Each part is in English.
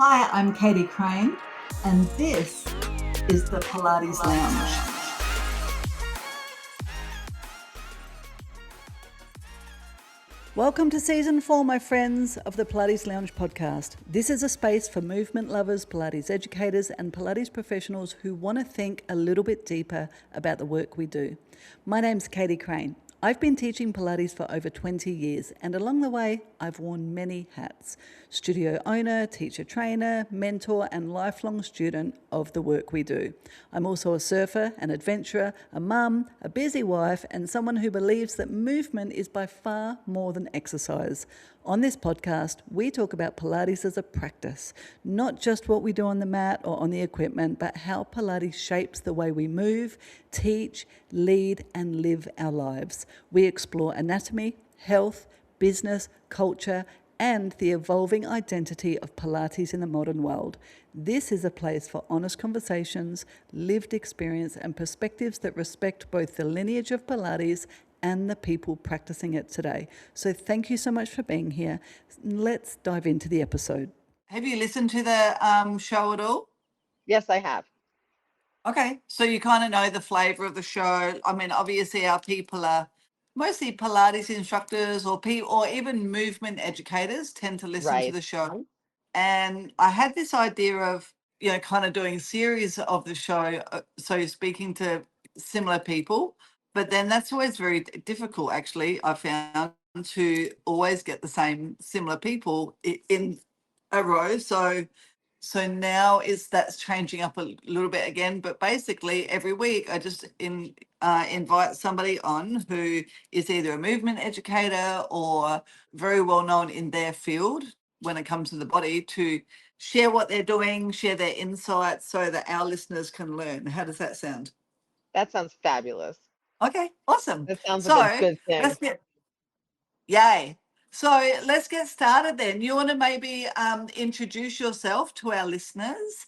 Hi, I'm Katie Crane, and this is the Pilates Lounge. Welcome to Season 4, my friends, of the Pilates Lounge Podcast. This is a space for movement lovers, Pilates educators, and Pilates professionals who want to think a little bit deeper about the work we do. My name's Katie Crane. I've been teaching Pilates for over 20 years, and along the way, I've worn many hats. Studio owner, teacher trainer, mentor, and lifelong student of the work we do. I'm also a surfer, an adventurer, a mum, a busy wife, and someone who believes that movement is by far more than exercise. On this podcast, we talk about Pilates as a practice, not just what we do on the mat or on the equipment, but how Pilates shapes the way we move, teach, lead, and live our lives. We explore anatomy, health, business, culture, and the evolving identity of Pilates in the modern world. This is a place for honest conversations, lived experience, and perspectives that respect both the lineage of Pilates and the people practicing it today. So thank you so much for being here. Let's dive into the episode. Have you listened to the show at all? Yes, I have. Okay, so you kind of know the flavor of the show. I mean, obviously our people are mostly Pilates instructors or even movement educators tend to listen to the show. And I had this idea of, kind of doing a series of the show, so speaking to similar people. But then that's always very difficult, actually, I found, to always get the same similar people in a row. So now that's changing up a little bit again. But basically, every week I just invite somebody on who is either a movement educator or very well known in their field when it comes to the body, to share what they're doing, share their insights so that our listeners can learn. How does that sound? That sounds fabulous. Okay, awesome. That sounds like a good thing. Yay. So let's get started then. You want to maybe introduce yourself to our listeners,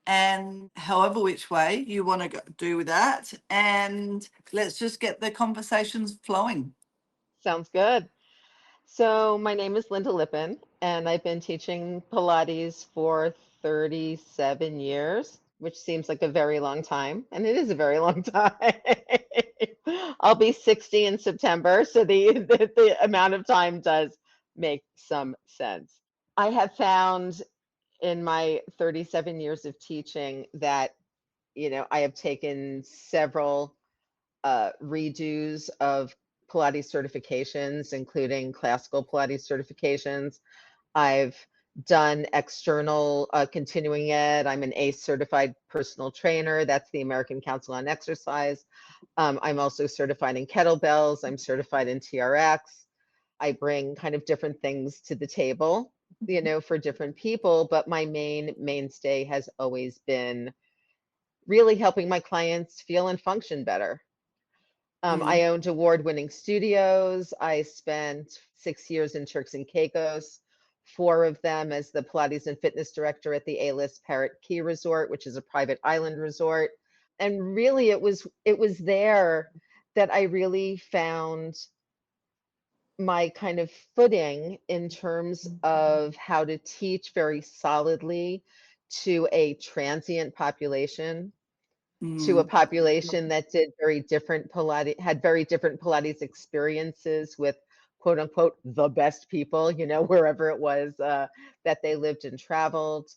and however which way you want to do with that. And let's just get the conversations flowing. Sounds good. So my name is Lynda Lippin, and I've been teaching Pilates for 37 years, which seems like a very long time, and it is a very long time. I'll be 60 in September, so the amount of time does make some sense. I have found in my 37 years of teaching that, I have taken several redos of Pilates certifications, including classical Pilates certifications. I've done external continuing ed. I'm an ACE certified personal trainer. That's the American Council on Exercise. I'm also certified in kettlebells. I'm certified in TRX. I bring kind of different things to the table, for different people, but my mainstay has always been really helping my clients feel and function better. I owned award-winning studios. I spent 6 years in Turks and Caicos, 4 of them as the Pilates and fitness director at the A-list Parrot Key Resort, which is a private island resort. And really, it was there that I really found my kind of footing in terms of how to teach very solidly to a transient population, to a population that did had very different Pilates experiences with quote unquote the best people, wherever it was that they lived and traveled,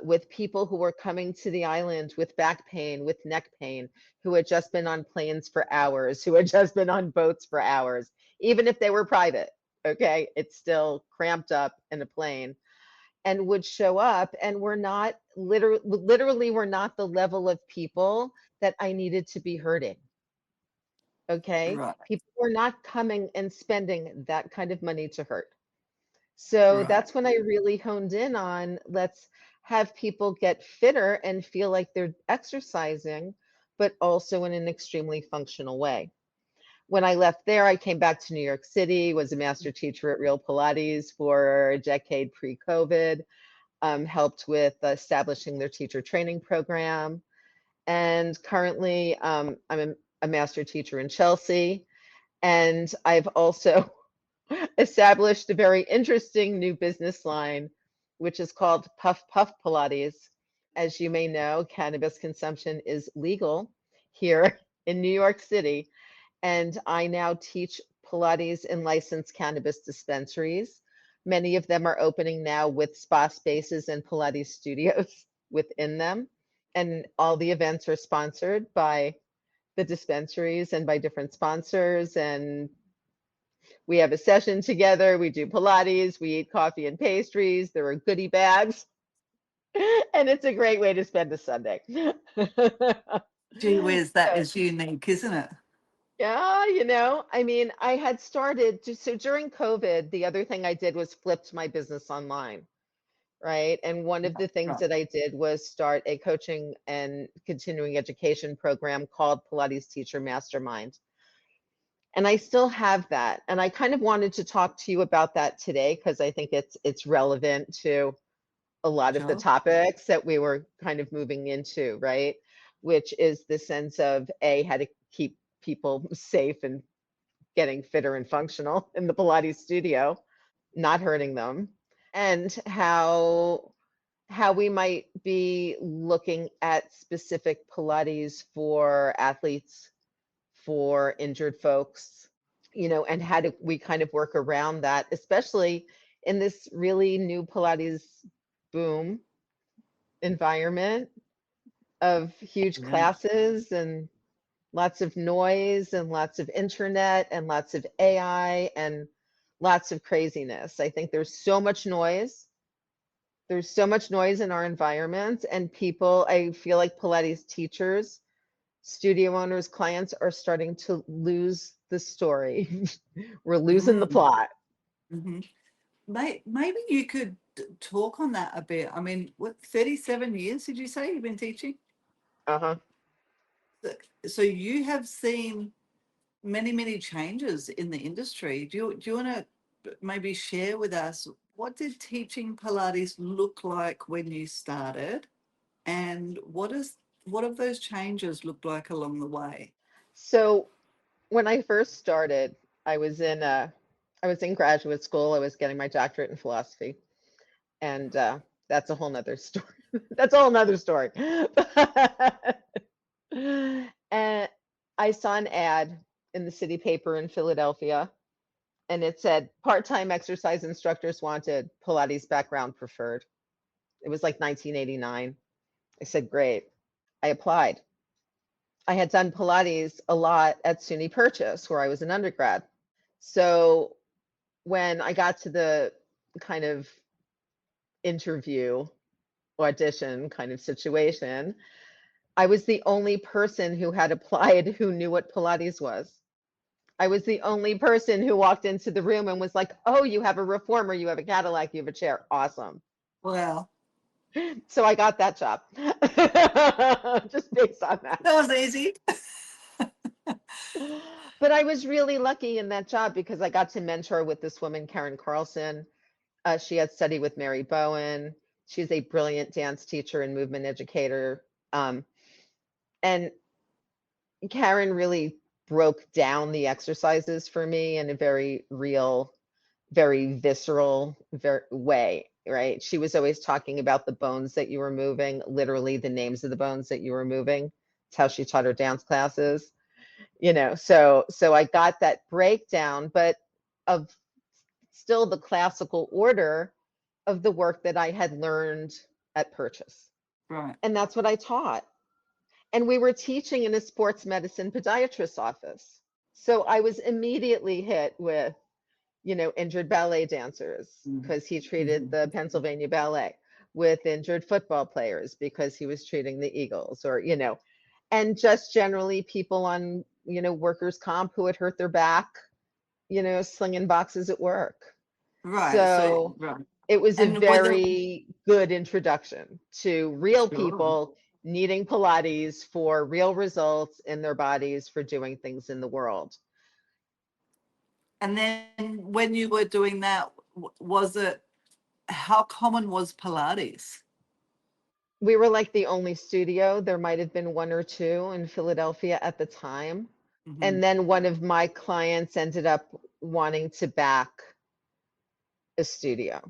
with people who were coming to the island with back pain, with neck pain, who had just been on planes for hours, who had just been on boats for hours, even if they were private. Okay, it's still cramped up in a plane, and would show up, and we're not literally we're not the level of people that I needed to be hurting. Okay, Right. people were not coming and spending that kind of money to hurt. So Right. that's when I really honed in on, let's have people get fitter and feel like they're exercising, but also in an extremely functional way. When I left there, I came back to New York City, was a master teacher at Real Pilates for a decade pre-COVID, helped with establishing their teacher training program. And currently, I'm a master teacher in Chelsea. And I've also established a very interesting new business line, which is called Puff Puff Pilates. As you may know, cannabis consumption is legal here in New York City, and I now teach Pilates in licensed cannabis dispensaries. Many of them are opening now with spa spaces and Pilates studios within them. And all the events are sponsored by the dispensaries and by different sponsors. And we have a session together. We do Pilates, we eat coffee and pastries. There are goodie bags. And it's a great way to spend a Sunday. Gee whiz, that So, is unique, isn't it? yeah, I mean, I had so during COVID, the other thing I did was flipped my business online, right? And one of the things Right. that I did was start a coaching and continuing education program called Pilates Teacher Mastermind. And I still have that. And I kind of wanted to talk to you about that today because I think it's relevant to a lot of the Sure. topics that we were kind of moving into, right? Which is the sense of how to keep people safe and getting fitter and functional in the Pilates studio, not hurting them, and how we might be looking at specific Pilates for athletes, for injured folks, and how do we kind of work around that, especially in this really new Pilates boom environment of huge Yeah. classes and lots of noise and lots of internet and lots of AI and lots of craziness. I think there's so much noise. There's so much noise in our environment, and people, I feel like Pilates teachers, studio owners, clients are starting to lose the story. We're losing the Mm. plot. Hmm. Maybe you could talk on that a bit. I mean, what, 37 years did you say you've been teaching? Uh-huh. So you have seen many, many changes in the industry. Do you want to maybe share with us, what did teaching Pilates look like when you started, and what have those changes looked like along the way? So when I first started, I was in uh I was in graduate school. I was getting my doctorate in philosophy. And that's a whole nother story. That's a whole nother story. And I saw an ad in the city paper in Philadelphia, and it said part-time exercise instructors wanted, Pilates background preferred. It was like 1989. I said, great. I applied. I had done Pilates a lot at SUNY Purchase, where I was an undergrad. So when I got to the kind of interview audition kind of situation, I was the only person who had applied who knew what Pilates was. I was the only person who walked into the room and was like, "Oh, you have a reformer, you have a Cadillac, you have a chair. Awesome." Well, So I got that job just based on that. that was easy. But I was really lucky in that job because I got to mentor with this woman, Karen Carlson. She had studied with Mary Bowen. She's a brilliant dance teacher and movement educator. And Karen really broke down the exercises for me in a very real, very visceral way, right? She was always talking about the bones that you were moving, literally the names of the bones that you were moving. It's how she taught her dance classes, so I got that breakdown, but of still the classical order of the work that I had learned at Purchase. Right. And that's what I taught. And we were teaching in a sports medicine podiatrist's office. So I was immediately hit with, injured ballet dancers because he treated Mm-hmm. the Pennsylvania Ballet, with injured football players because he was treating the Eagles, and just generally people on, workers' comp who had hurt their back, slinging boxes at work. Right. So, So right. it was a And whether, very good introduction to real sure. people needing Pilates for real results in their bodies for doing things in the world. And then when you were doing that, was it, how common was Pilates? We were like the only studio. There might have been one or two in Philadelphia at the time. Mm-hmm. And then one of my clients ended up wanting to back a studio.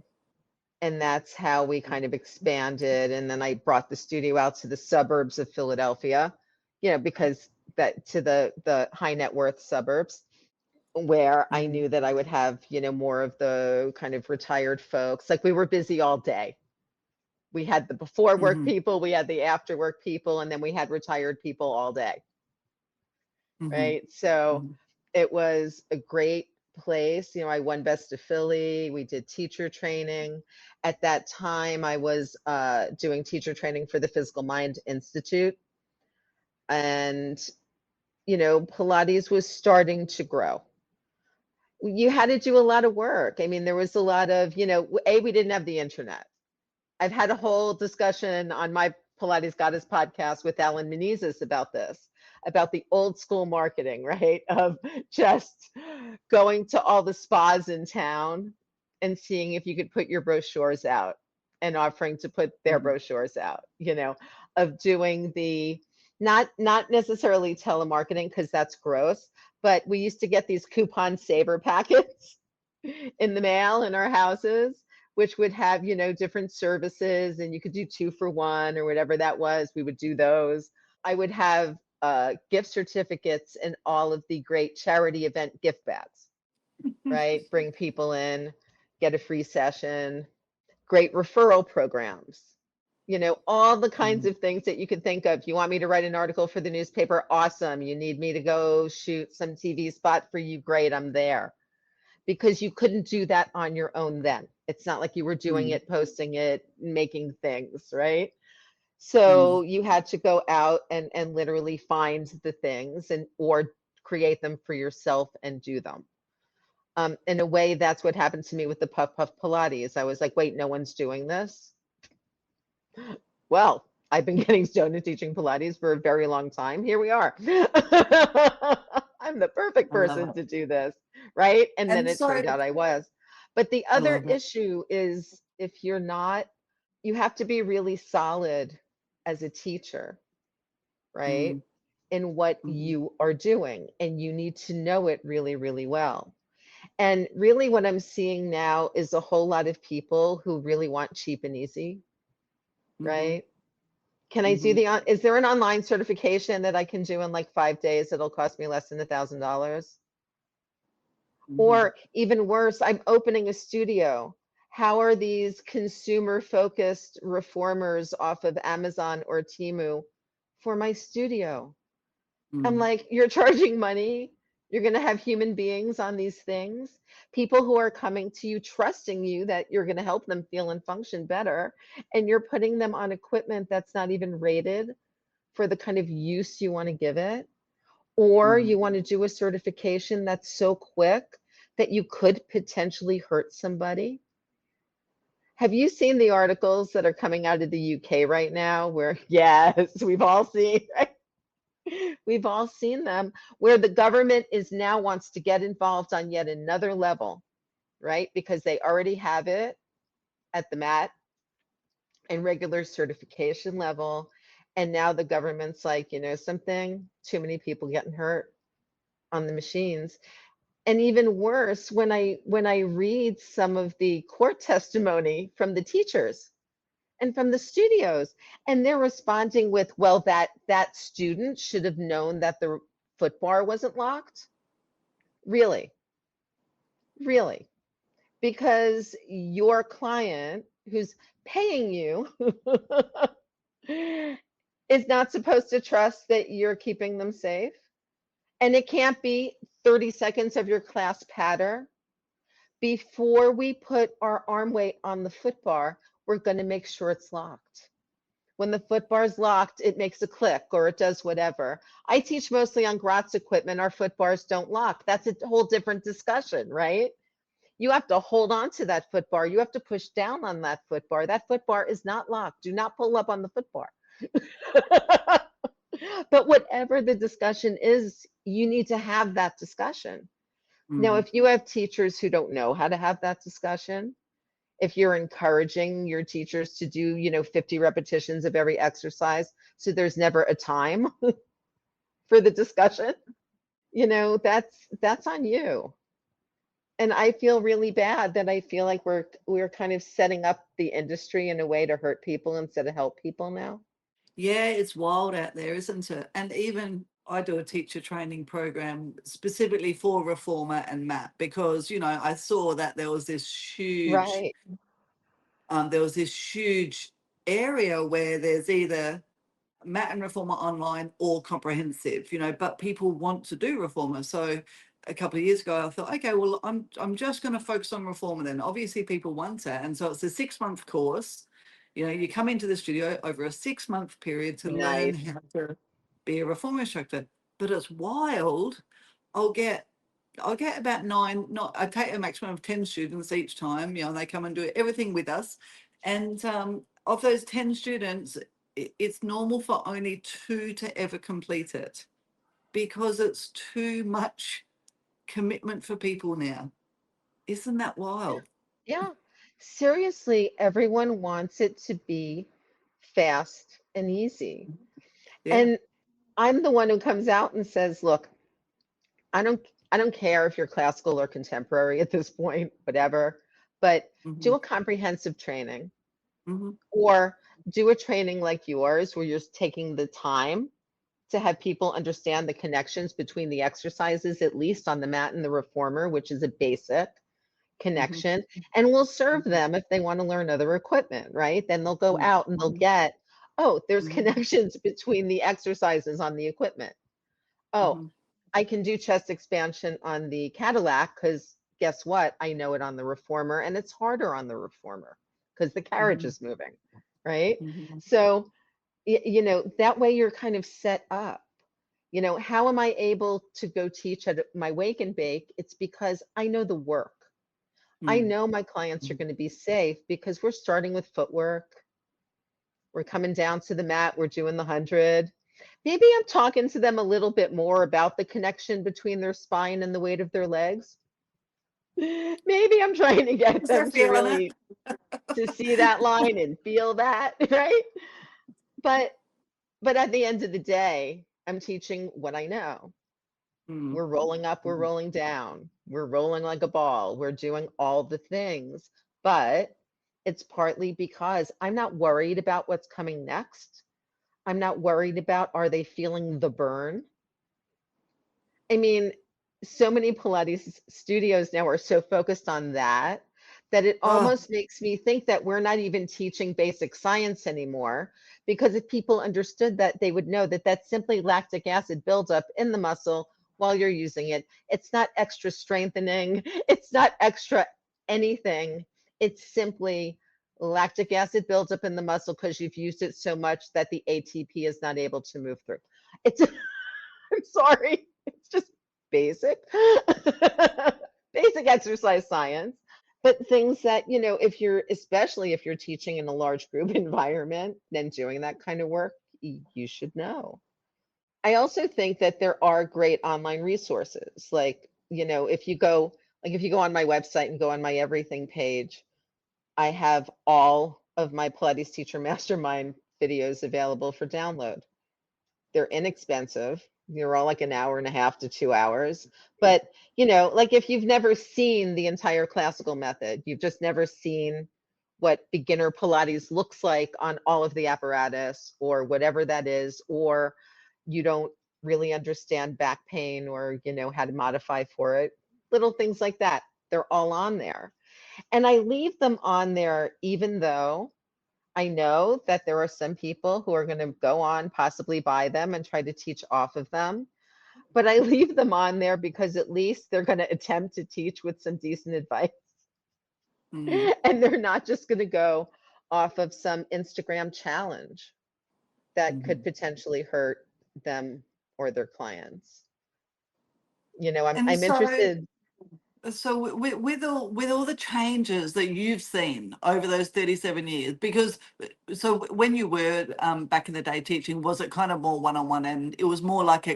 And that's how we kind of expanded. And then I brought the studio out to the suburbs of Philadelphia, because that to the high net worth suburbs where I Mm, knew that I would have, more of the kind of retired folks. Like we were busy all day. We had the before work mhm, people, we had the after work people, and then we had retired people all day, mhm, right? So mhm, it was a great place. I won Best of Philly. We did teacher training. At that time, I was doing teacher training for the Physical Mind Institute. And, Pilates was starting to grow. You had to do a lot of work. I mean, there was a lot of, we didn't have the internet. I've had a whole discussion on my Pilates Goddess podcast with Alan Menezes about this, about the old school marketing, right? Of just going to all the spas in town and seeing if you could put your brochures out and offering to put their mhm, brochures out, of doing the not necessarily telemarketing because that's gross, but we used to get these coupon saver packets in the mail in our houses, which would have, different services, and you could do 2 for 1 or whatever that was. We would do those. I would have gift certificates and all of the great charity event gift bags, right? Bring people in, get a free session, great referral programs, all the kinds mhm, of things that you could think of. You want me to write an article for the newspaper? Awesome. You need me to go shoot some TV spot for you? Great, I'm there. Because you couldn't do that on your own then. It's not like you were doing mm, it, posting it, making things, right? mm, So you had to go out and literally find the things or create them for yourself and do them. In a way, that's what happened to me with the Puff Puff Pilates. I was like, wait, no one's doing this? Well, I've been getting stoned and teaching Pilates for a very long time. Here we are. I'm the perfect I love person it. to do this, right? And then And it so turned out I was. But the I other love it. issue is if you're not, you have to be really solid as a teacher, right? Mm, In what mhm, you are doing, and you need to know it really, really well. And really, what I'm seeing now is a whole lot of people who really want cheap and easy, mhm, right? Can I do mhm, is there an online certification that I can do in like 5 days that'll cost me less than $1,000? mhm, Or even worse, I'm opening a studio. How are these consumer focused reformers off of Amazon or Temu for my studio? I'm mm, like, you're charging money. You're going to have human beings on these things, people who are coming to you, trusting you that you're going to help them feel and function better. And you're putting them on equipment that's not even rated for the kind of use you want to give it. Or mhm. you want to do a certification that's so quick that you could potentially hurt somebody. Have you seen the articles that are coming out of the UK right now where, yes, we've all seen, right? We've all seen them where the government is now wants to get involved on yet another level, right? Because they already have it at the MAT and regular certification level. And now the government's like, something, too many people getting hurt on the machines. And even worse, when I read some of the court testimony from the teachers and from the studios, and they're responding with, well, that student should have known that the foot bar wasn't locked. Really, really, because your client who's paying you is not supposed to trust that you're keeping them safe. And it can't be 30 seconds of your class patter. Before we put our arm weight on the foot bar, we're going to make sure it's locked. When the foot bar is locked, it makes a click or it does whatever. I teach mostly on Gratz equipment. Our foot bars don't lock. That's a whole different discussion, right? You have to hold on to that foot bar. You have to push down on that foot bar. That foot bar is not locked. Do not pull up on the foot bar. But whatever the discussion is, you need to have that discussion. Now, Mm, if you have teachers who don't know how to have that discussion, if you're encouraging your teachers to do, 50 repetitions of every exercise, so there's never a time for the discussion, that's on you. And I feel really bad that I feel like we're kind of setting up the industry in a way to hurt people instead of help people now. Yeah, it's wild out there, isn't it? And even I do a teacher training program specifically for reformer and MAP because, I saw that Right. there was this huge area where there's either Mat and Reformer online or comprehensive, but people want to do Reformer. So a couple of years ago, I thought, okay, well, I'm just going to focus on Reformer then. Obviously, people want it. And so it's a 6-month course. You come into the studio over a 6-month period to learn Nice. how to be a Reformer instructor. But it's wild. I'll get I'll get about nine, not I take a maximum of 10 students each time, they come and do everything with us. And of those 10 students, it's normal for only 2 to ever complete it because it's too much commitment for people now. Isn't that wild? Yeah. Seriously, everyone wants it to be fast and easy. Yeah. And I'm the one who comes out and says, look, I don't I don't care if you're classical or contemporary at this point, whatever, but Hmm. do a comprehensive training Hmm. or do a training like yours where you're taking the time to have people understand the connections between the exercises, at least on the mat and the reformer, which is a basic Hmm. connection, and we'll serve them if they want to learn other equipment, right? Then they'll go out and they'll Hmm. get, oh, there's Hmm. connections between the exercises on the equipment. Oh, Hmm. I can do chest expansion on the Cadillac because guess what? I know it on the reformer and it's harder on the reformer because the carriage Hmm. is moving, right? Hmm. So, that way you're kind of set up. How am I able to go teach at my wake and bake? It's because I know the work. I Hmm. know my clients are going to be safe because we're starting with footwork. We're coming down to the mat. We're doing the 100. Maybe I'm talking to them a little bit more about the connection between their spine and the weight of their legs. Maybe I'm trying to get Is there them to feeling it? really to see that line and feel that, right? But but at the end of the day, I'm teaching what I know. Hmm. We're rolling up, we're rolling down, we're rolling like a ball, we're doing all the things. But it's partly because I'm not worried about what's coming next. I'm not worried about are they feeling the burn? I mean, so many Pilates studios now are so focused on that that it Oh, almost makes me think that we're not even teaching basic science anymore. Because if people understood that, they would know that that's simply lactic acid buildup in the muscle while you're using it. It's not extra strengthening, it's not extra anything. It's simply lactic acid buildup in the muscle because you've used it so much that the ATP is not able to move through. It's I'm sorry. It's just basic, basic exercise science. But things that, especially if you're teaching in a large group environment and doing that kind of work, you should know. I also think that there are great online resources. If you go on my website and go on my everything page, I have all of my Pilates Teacher Mastermind videos available for download. They're inexpensive. They're all like an hour and a half to 2 hours. But, like if you've never seen the entire classical method, you've just never seen what beginner Pilates looks like on all of the apparatus or whatever that is, or you don't really understand back pain or, how to modify for it, little things like that. They're all on there. And I leave them on there even though I know that there are some people who are going to go on, possibly buy them and try to teach off of them. But I leave them on there because at least they're going to attempt to teach with some decent advice. mm, And they're not just going to go off of some Instagram challenge that could mhm. potentially hurt them or their clients. I'm, And I'm interested. so with all the changes that you've seen over those 37 years, because so when you were back in the day teaching, was it kind of more one-on-one, and it was more like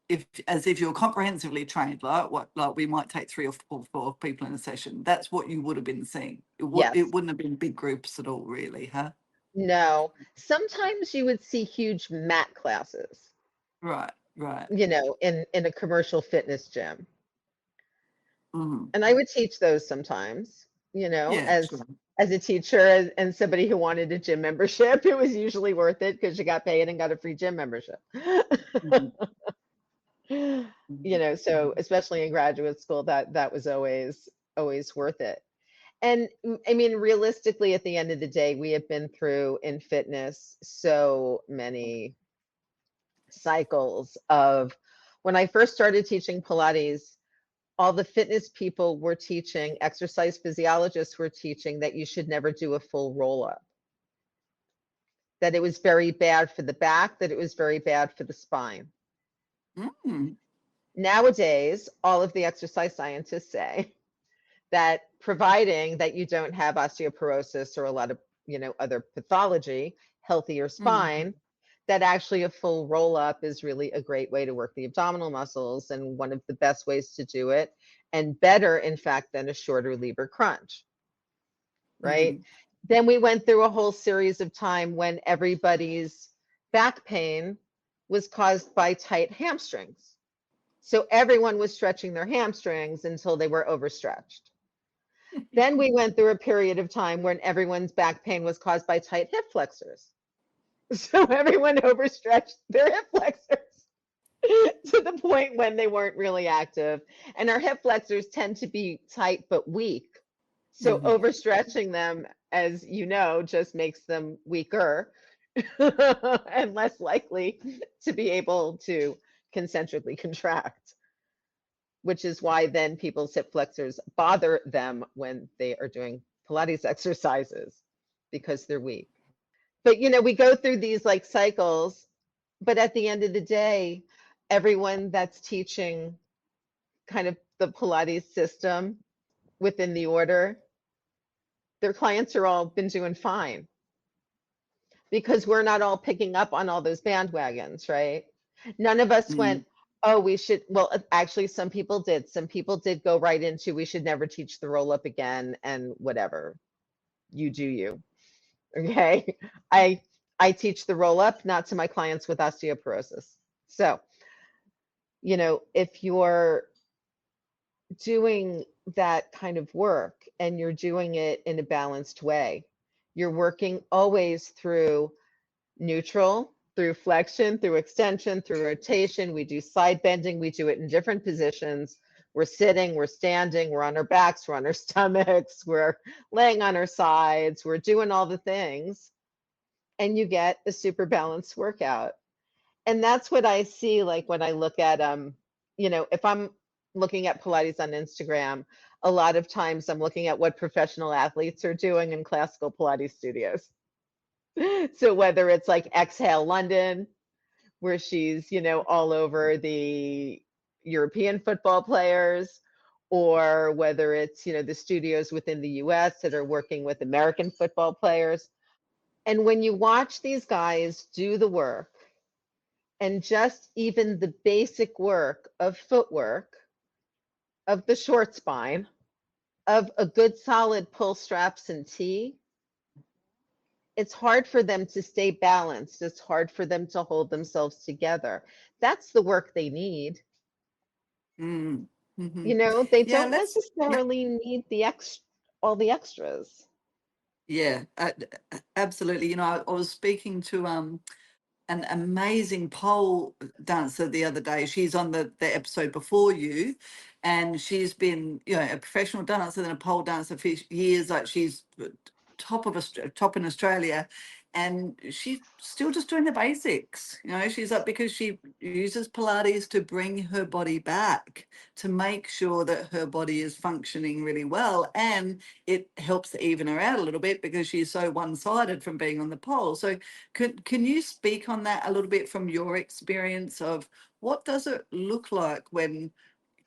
if as if you were comprehensively trained, like we might take 3 or 4 people in a session. That's what you would have been seeing. It Yes. wouldn't have been big groups at all, really, huh? No. Sometimes you would see huge mat classes, Right, right. in a commercial fitness gym. Mm. And I would teach those sometimes, Yeah, sure. as a teacher and somebody who wanted a gym membership, it was usually worth it because you got paid and got a free gym membership. Mhm. Mhm. So especially in graduate school, that was always worth it. And I mean, realistically, at the end of the day, we have been through in fitness so many cycles of when I first started teaching Pilates, all the fitness people were teaching, exercise physiologists were teaching that you should never do a full roll up, that it was very bad for the back, that it was very bad for the spine. Mm. Nowadays, all of the exercise scientists say that providing that you don't have osteoporosis or a lot of, other pathology, healthier Mm. spine, that actually a full roll up is really a great way to work the abdominal muscles and one of the best ways to do it, and better, in fact, than a shorter lever crunch, right? Mhm. Then we went through a whole series of time when everybody's back pain was caused by tight hamstrings. So everyone was stretching their hamstrings until they were overstretched. Then we went through a period of time when everyone's back pain was caused by tight hip flexors. So everyone overstretched their hip flexors to the point when they weren't really active. And our hip flexors tend to be tight but weak. So Mhm. overstretching them, as you know, just makes them weaker and less likely to be able to concentrically contract, which is why then people's hip flexors bother them when they are doing Pilates exercises because they're weak. But we go through these like cycles, but at the end of the day, everyone that's teaching kind of the Pilates system within the order, their clients are all been doing fine because we're not all picking up on all those bandwagons, right? None of us went, Mm. oh, we should, well, actually, some people did. Some people did go right into, we should never teach the roll up again and whatever. You do you. Okay. I I teach the roll up, not to my clients with osteoporosis. So, if you're doing that kind of work and you're doing it in a balanced way, you're working always through neutral, through flexion, through extension, through rotation. We do side bending. We do it in different positions. We're sitting, we're standing, we're on our backs, we're on our stomachs, we're laying on our sides, we're doing all the things, and you get a super balanced workout. And that's what I see like when I look at if I'm looking at Pilates on Instagram, a lot of times I'm looking at what professional athletes are doing in classical Pilates studios. So whether it's like Exhale London, where she's, all over the European football players, or whether it's, the studios within the US that are working with American football players. And when you watch these guys do the work and just even the basic work of footwork, of the short spine, of a good solid pull straps and tee, it's hard for them to stay balanced. It's hard for them to hold themselves together. That's the work they need. Mm. Mhm. They Yeah, don't necessarily need all the extras. yeah, absolutely. I was speaking to an amazing pole dancer the other day. She's on the episode before you, and she's been, a professional dancer and a pole dancer for years. Like she's top in Australia, and she's still just doing the basics. She's like, because she uses Pilates to bring her body back, to make sure that her body is functioning really well, and it helps even her out a little bit because she's so one-sided from being on the pole. So can you speak on that a little bit from your experience of what does it look like when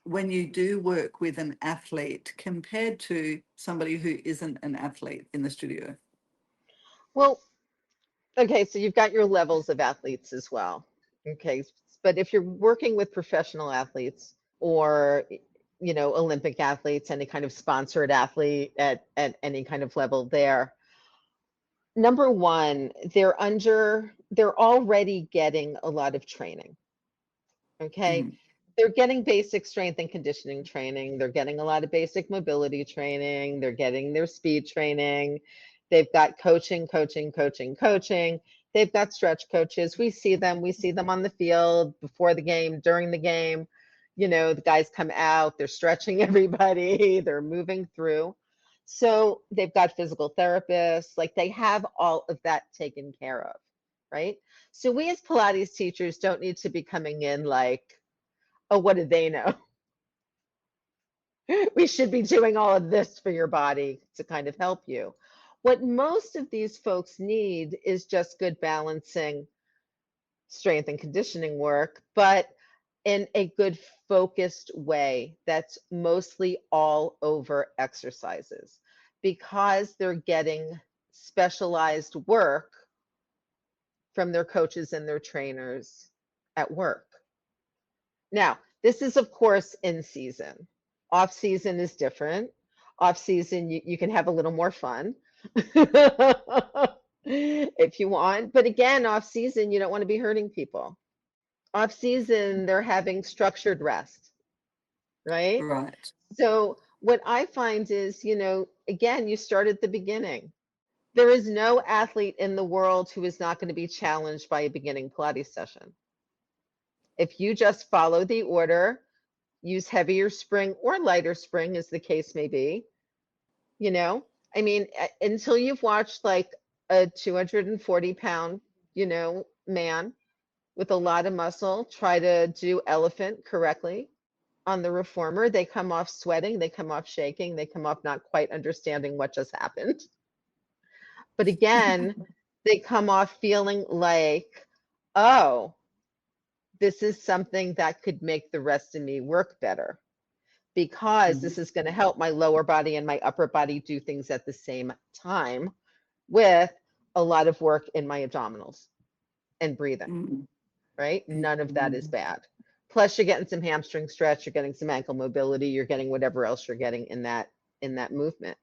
you do work with an athlete compared to somebody who isn't an athlete in the studio? Well, okay, so you've got your levels of athletes as well. Okay, but if you're working with professional athletes or Olympic athletes, any kind of sponsored athlete at any kind of level there, number one, they're already getting a lot of training. Okay. Mhm. they're getting basic strength and conditioning training. They're getting a lot of basic mobility training. They're getting their speed training. They've got coaching, coaching, coaching, coaching. They've got stretch coaches. We see them. We see them on the field before the game, during the game. You know, the guys come out, they're stretching everybody, they're moving through. So they've got physical therapists, like they have all of that taken care of, right? So we as Pilates teachers don't need to be coming in like, oh, what do they know? We should be doing all of this for your body to kind of help you. What most of these folks need is just good balancing strength and conditioning work, but in a good focused way that's mostly all over exercises because they're getting specialized work from their coaches and their trainers at work. Now, this is, of course, in season. Off season is different. Off season, you can have a little more fun if you want. But again, off season, you don't want to be hurting people. Off season, they're having structured rest, right? Right. So what I find is, again, you start at the beginning. There is no athlete in the world who is not going to be challenged by a beginning Pilates session. If you just follow the order, use heavier spring or lighter spring, as the case may be, until you've watched like a 240-pound, man with a lot of muscle try to do elephant correctly on the reformer, they come off sweating, they come off shaking, they come off not quite understanding what just happened. But again, they come off feeling like, oh, this is something that could make the rest of me work better because this is going to help my lower body and my upper body do things at the same time with a lot of work in my abdominals and breathing, right? None of that is bad. Plus you're getting some hamstring stretch, you're getting some ankle mobility, you're getting whatever else you're getting in that movement.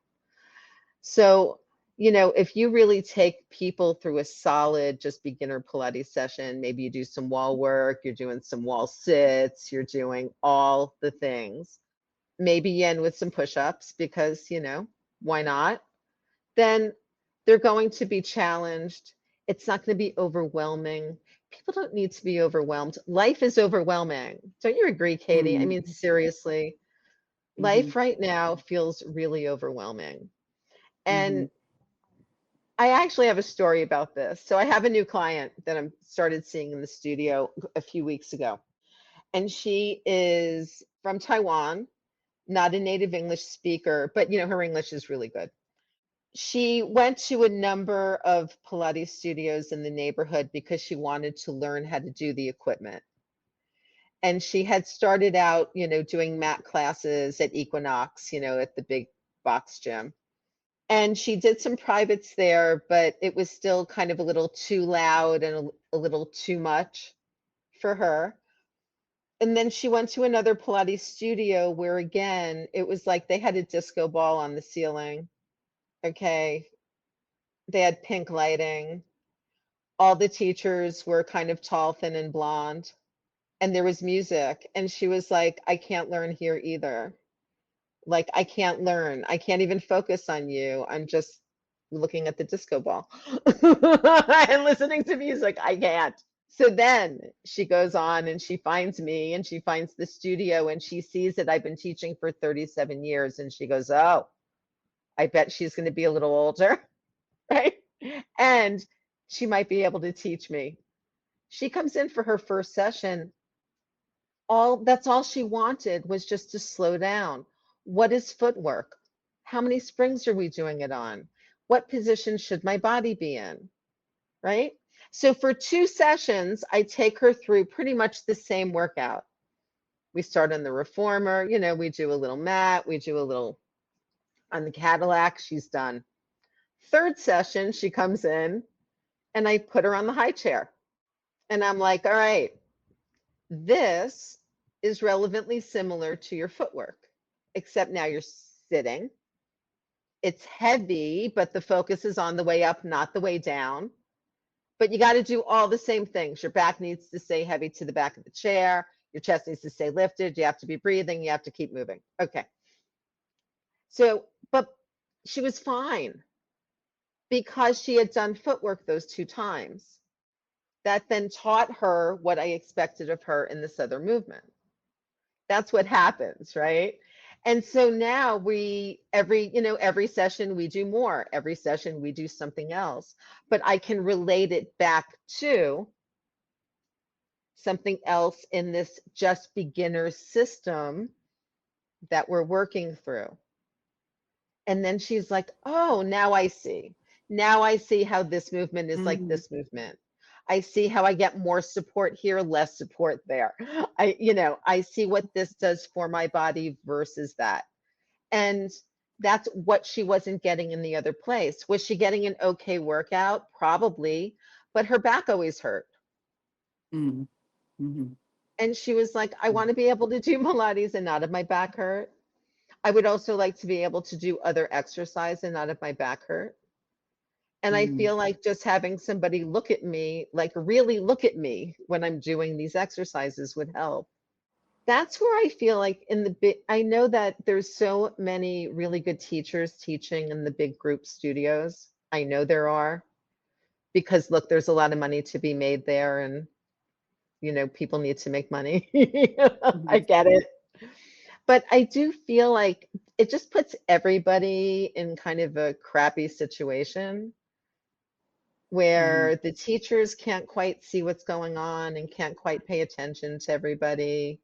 So, if you really take people through a solid, just beginner Pilates session, maybe you do some wall work, you're doing some wall sits, you're doing all the things, maybe you end with some push-ups because, why not? Then they're going to be challenged. It's not going to be overwhelming. People don't need to be overwhelmed. Life is overwhelming. Don't you agree, Katie? I mean, seriously, life right now feels really overwhelming. And I actually have a story about this. So I have a new client that I started seeing in the studio a few weeks ago. And she is from Taiwan, not a native English speaker, but her English is really good. She went to a number of Pilates studios in the neighborhood because she wanted to learn how to do the equipment. And she had started out, doing mat classes at Equinox, at the big box gym. And she did some privates there, but it was still kind of a little too loud and a little too much for her. And then she went to another Pilates studio where, again, it was like they had a disco ball on the ceiling. Okay. They had pink lighting. All the teachers were kind of tall, thin, and blonde. And there was music. And she was like, I can't learn here either. Like, I can't learn. I can't even focus on you. I'm just looking at the disco ball and listening to music. I can't. So then she goes on and she finds me and she finds the studio and she sees that I've been teaching for 37 years. And she goes, oh, I bet she's going to be a little older, right? And she might be able to teach me. She comes in for her first session. That's all she wanted was just to slow down. What is footwork? How many springs are we doing it on? What position should my body be in? Right? So for 2 sessions, I take her through pretty much the same workout. We start on the reformer, we do a little mat, we do a little on the Cadillac, she's done. 3rd session, she comes in and I put her on the high chair. And I'm like, all right, this is relevantly similar to your footwork, except now you're sitting. It's heavy, but the focus is on the way up, not the way down. But you got to do all the same things. Your back needs to stay heavy to the back of the chair. Your chest needs to stay lifted. You have to be breathing. You have to keep moving. Okay. So, but she was fine because she had done footwork those 2 times. That then taught her what I expected of her in this other movement. That's what happens, right? And so now every session we do more, every session we do something else, but I can relate it back to something else in this just beginner system that we're working through. And then she's like, oh, now I see. Now I see how this movement is like Mm. this movement. I see how I get more support here, less support there. I see what this does for my body versus that. And that's what she wasn't getting in the other place. Was she getting an okay workout? Probably, but her back always hurt. Mm. Mhm. And she was like, I want to be able to do Pilates and not have my back hurt. I would also like to be able to do other exercise and not have my back hurt. And I Mm. feel like just having somebody look at me, like really look at me when I'm doing these exercises would help. That's where I feel like I know that there's so many really good teachers teaching in the big group studios. I know there are because look, there's a lot of money to be made there and people need to make money. I Mhm. get it. But I do feel like it just puts everybody in kind of a crappy situation Mhm. where the teachers can't quite see what's going on and can't quite pay attention to everybody,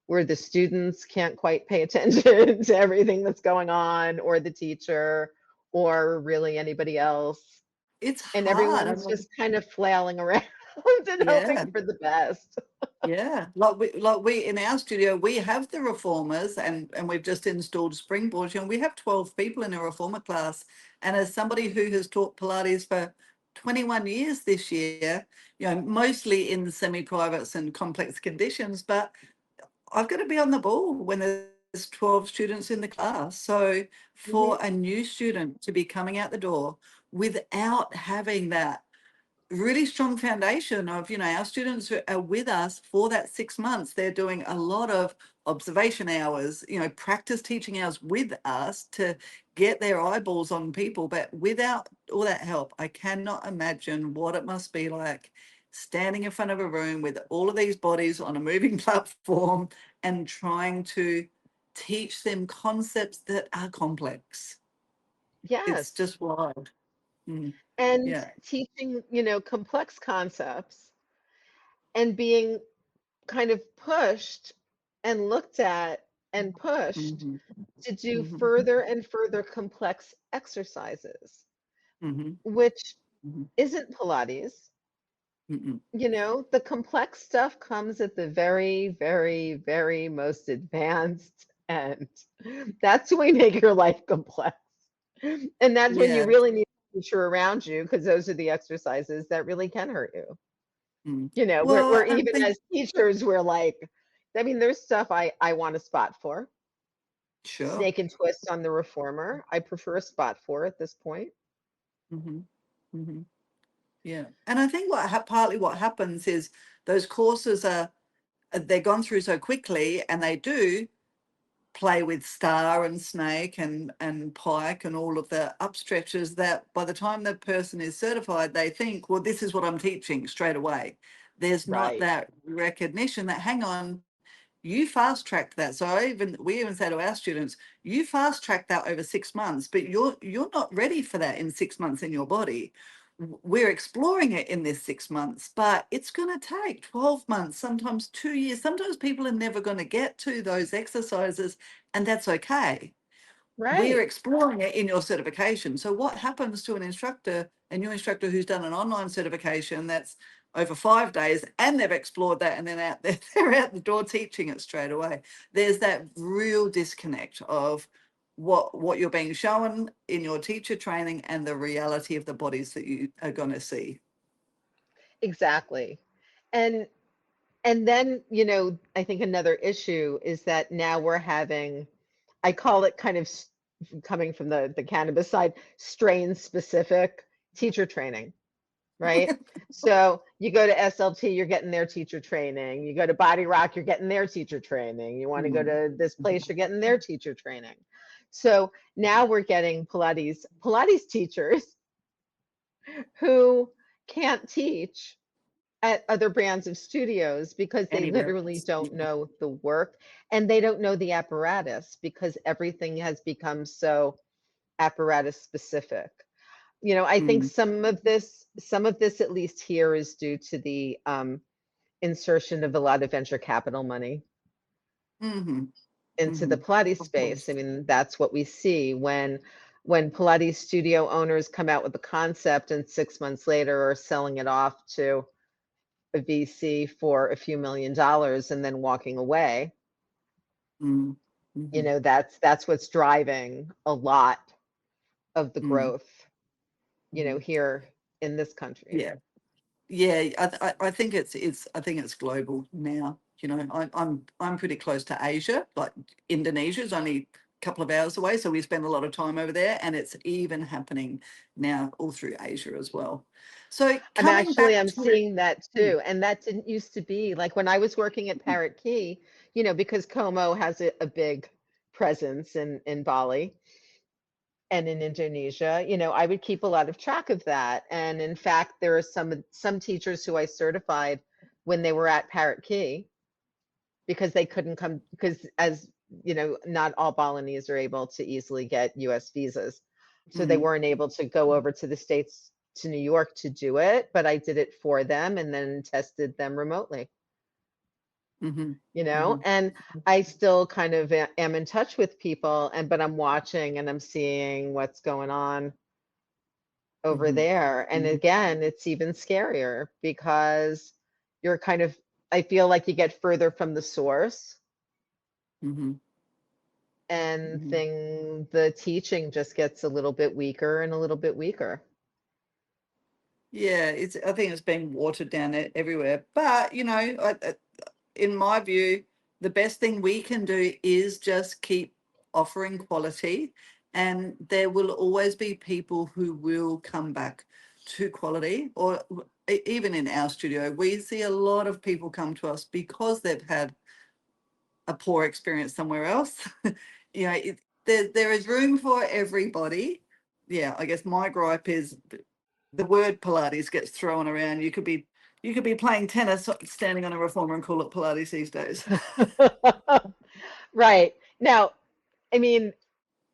where the students can't quite pay attention to everything that's going on, or the teacher, or really anybody else. It's And hard. I everyone's mean, just kind of flailing around and hoping yeah. for the best. Yeah, like we in our studio, we have the reformers, and we've just installed springboards. We have 12 people in a reformer class. And as somebody who has taught Pilates for 21 years this year, mostly in semi-privates and complex conditions, but I've got to be on the ball when there's 12 students in the class. So Mhm. for a new student to be coming out the door without having that really strong foundation of, our students who are with us for that 6 months, they're doing a lot of observation hours, practice teaching hours with us to get their eyeballs on people. But without all that help, I cannot imagine what it must be like standing in front of a room with all of these bodies on a moving platform and trying to teach them concepts that are complex. It's Yes. just wild. Mm, And yeah. teaching, complex concepts and being kind of pushed and looked at and pushed Hmm. to do Hmm. further and further complex exercises, Hmm. which Mhm, isn't Pilates. mm, The complex stuff comes at the very, very, very most advanced end. That's when we make your life complex. And that's when you yeah, really need a teacher around you because those are the exercises that really can hurt you. mm. We're Well, and I even think as teachers, we're like, I mean, there's stuff I want a spot for. sure. Snake and twist on the reformer. I prefer a spot for at this point. Hmm. Hmm. Yeah, and I think partly what happens is those courses they're gone through so quickly, and they do play with star and snake and pike and all of the upstretches that by the time the person is certified, they think, well, this is what I'm teaching straight away. There's not Right. that recognition that, hang on, you fast tracked that. So we even say to our students, you fast tracked that over 6 months, but you're not ready for that in 6 months in your body. We're exploring it in this 6 months, but it's going to take 12 months, sometimes 2 years. Sometimes people are never going to get to those exercises, and that's okay. We're Right. exploring it in your certification. So what happens to a new instructor who's done an online certification that's over 5 days and they've explored that and then out there, they're out the door teaching it straight away. There's that real disconnect of what you're being shown in your teacher training and the reality of the bodies that you are going to see. Exactly. And and then, I think another issue is that now we're having, I call it kind of coming from the cannabis side, strain specific teacher training. right? So you go to SLT, you're getting their teacher training. You go to Body Rock, you're getting their teacher training. You want to go Mm. to this place, you're getting their teacher training. So now we're getting Pilates teachers who can't teach at other brands of studios because they Anywhere literally else. don't know the work and they don't know the apparatus because everything has become so apparatus specific. I think Mm. some of this, at least here, is due to the insertion of a lot of venture capital money Mm-hmm. into the Mm-hmm. Pilates Of space. I course. mean, that's what we see when Pilates studio owners come out with a concept and 6 months later are selling it off to a VC for a few $1 million and then walking away. Mm. Mm-hmm. That's what's driving a lot of the Mm. growth, Mm-hmm. here in this country. Yeah. Yeah, I think it's global now. I'm pretty close to Asia. Like Indonesia is only a couple of hours away, so we spend a lot of time over there, and it's even happening now all through Asia as well. So coming back I'm to, seeing that mm, too. And that didn't used to be like when I was working at Parrot Key, because Como has a big presence in Bali and in Indonesia, I would keep a lot of track of that. And in fact, there are some teachers who I certified when they were at Parrot Key because they couldn't come because not all Balinese are able to easily get US visas. So they mm, weren't able to go over to the States to New York to do it, but I did it for them and then tested them remotely, mm-hmm, mm-hmm, and I still kind of am in touch with people but I'm watching and I'm seeing what's going on over mm-hmm, there. And mm-hmm, again, it's even scarier because you're kind of, I feel like you get further from the source mm-hmm, and mm-hmm. the teaching just gets a little bit weaker and a little bit weaker. Yeah, I think it's being watered down everywhere. But in my view, the best thing we can do is just keep offering quality, and there will always be people who will come back to quality. Or even in our studio, we see a lot of people come to us because they've had a poor experience somewhere else. There is room for everybody. Yeah, I guess my gripe is the word Pilates gets thrown around. You could be playing tennis standing on a reformer and call it Pilates these days. Right. Now, I mean,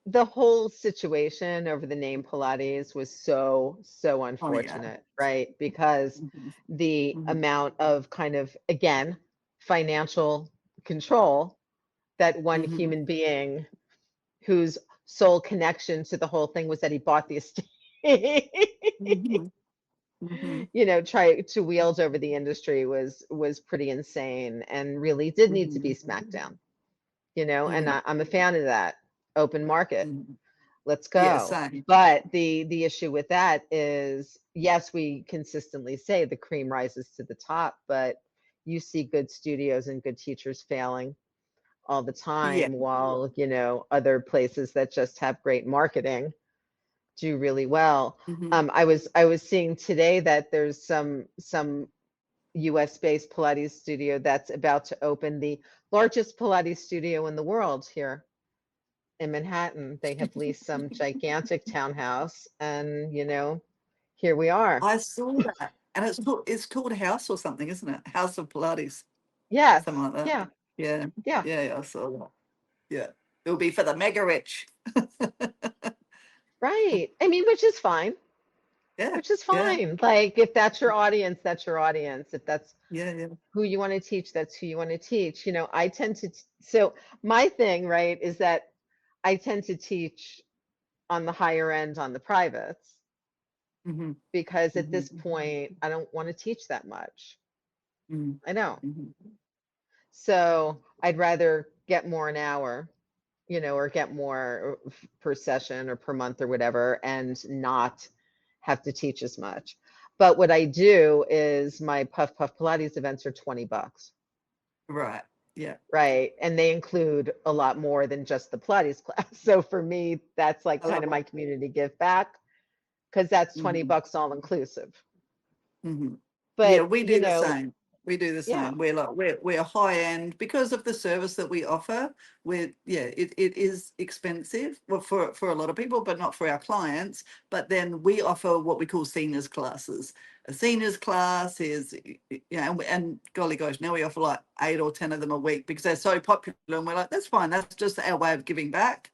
the whole situation over the name Pilates was so Oh yeah. unfortunate, right? Because Mhm, the mhm, amount of kind of, again, financial control that one mhm, human being whose sole connection to the whole thing was that he bought the estate, mhm, mhm, try to wield over the industry was pretty insane and really did need to be mhm, smacked down, and mhm, I'm a fan of that open market. mhm. Let's Yeah, go. same. But the issue with that is, yes, we consistently say the cream rises to the top, but you see good studios and good teachers failing all the Yeah. time while, other places that just have great marketing do really well. Mhm. I was seeing today that there's some US based Pilates studio that's about to open the largest Pilates studio in the world here in Manhattan. They have leased some gigantic townhouse and, here we are. I saw that, and it's called House or something, isn't it? House of Pilates, Yes. something like that. Yeah. Yeah, Yeah. yeah, yeah, I saw that. Yeah, it'll be for the mega rich. Right. I mean, which is fine. Yeah, Which is yeah, fine. Like if that's your audience, that's your audience. If that's yeah, yeah. who you want to teach, that's who you want to teach. I tend to so my thing, right, is that I tend to teach on the higher end on the privates Mm-hmm, because at this mm-hmm, point I don't want to teach that much. mm-hmm, I don't. mm-hmm, So I'd rather get more an hour, or get more per session or per month or whatever, and not have to teach as much. But what I do is my Puff Puff Pilates events are $20, right. Yeah, right? And they include a lot more than just the Pilates class. So for me, that's like I kind love of it. my community give back because that's 20 Mm-hmm, bucks all inclusive. Hmm. Yeah, But, we do the same. We do the yeah, same. We're high end because of the service that we offer. It is expensive, well, for a lot of people, but not for our clients. But then we offer what we call seniors classes. A seniors class is, and golly gosh, now we offer like 8 or 10 of them a week because they're so popular, and we're like, that's fine. That's just our way of giving back.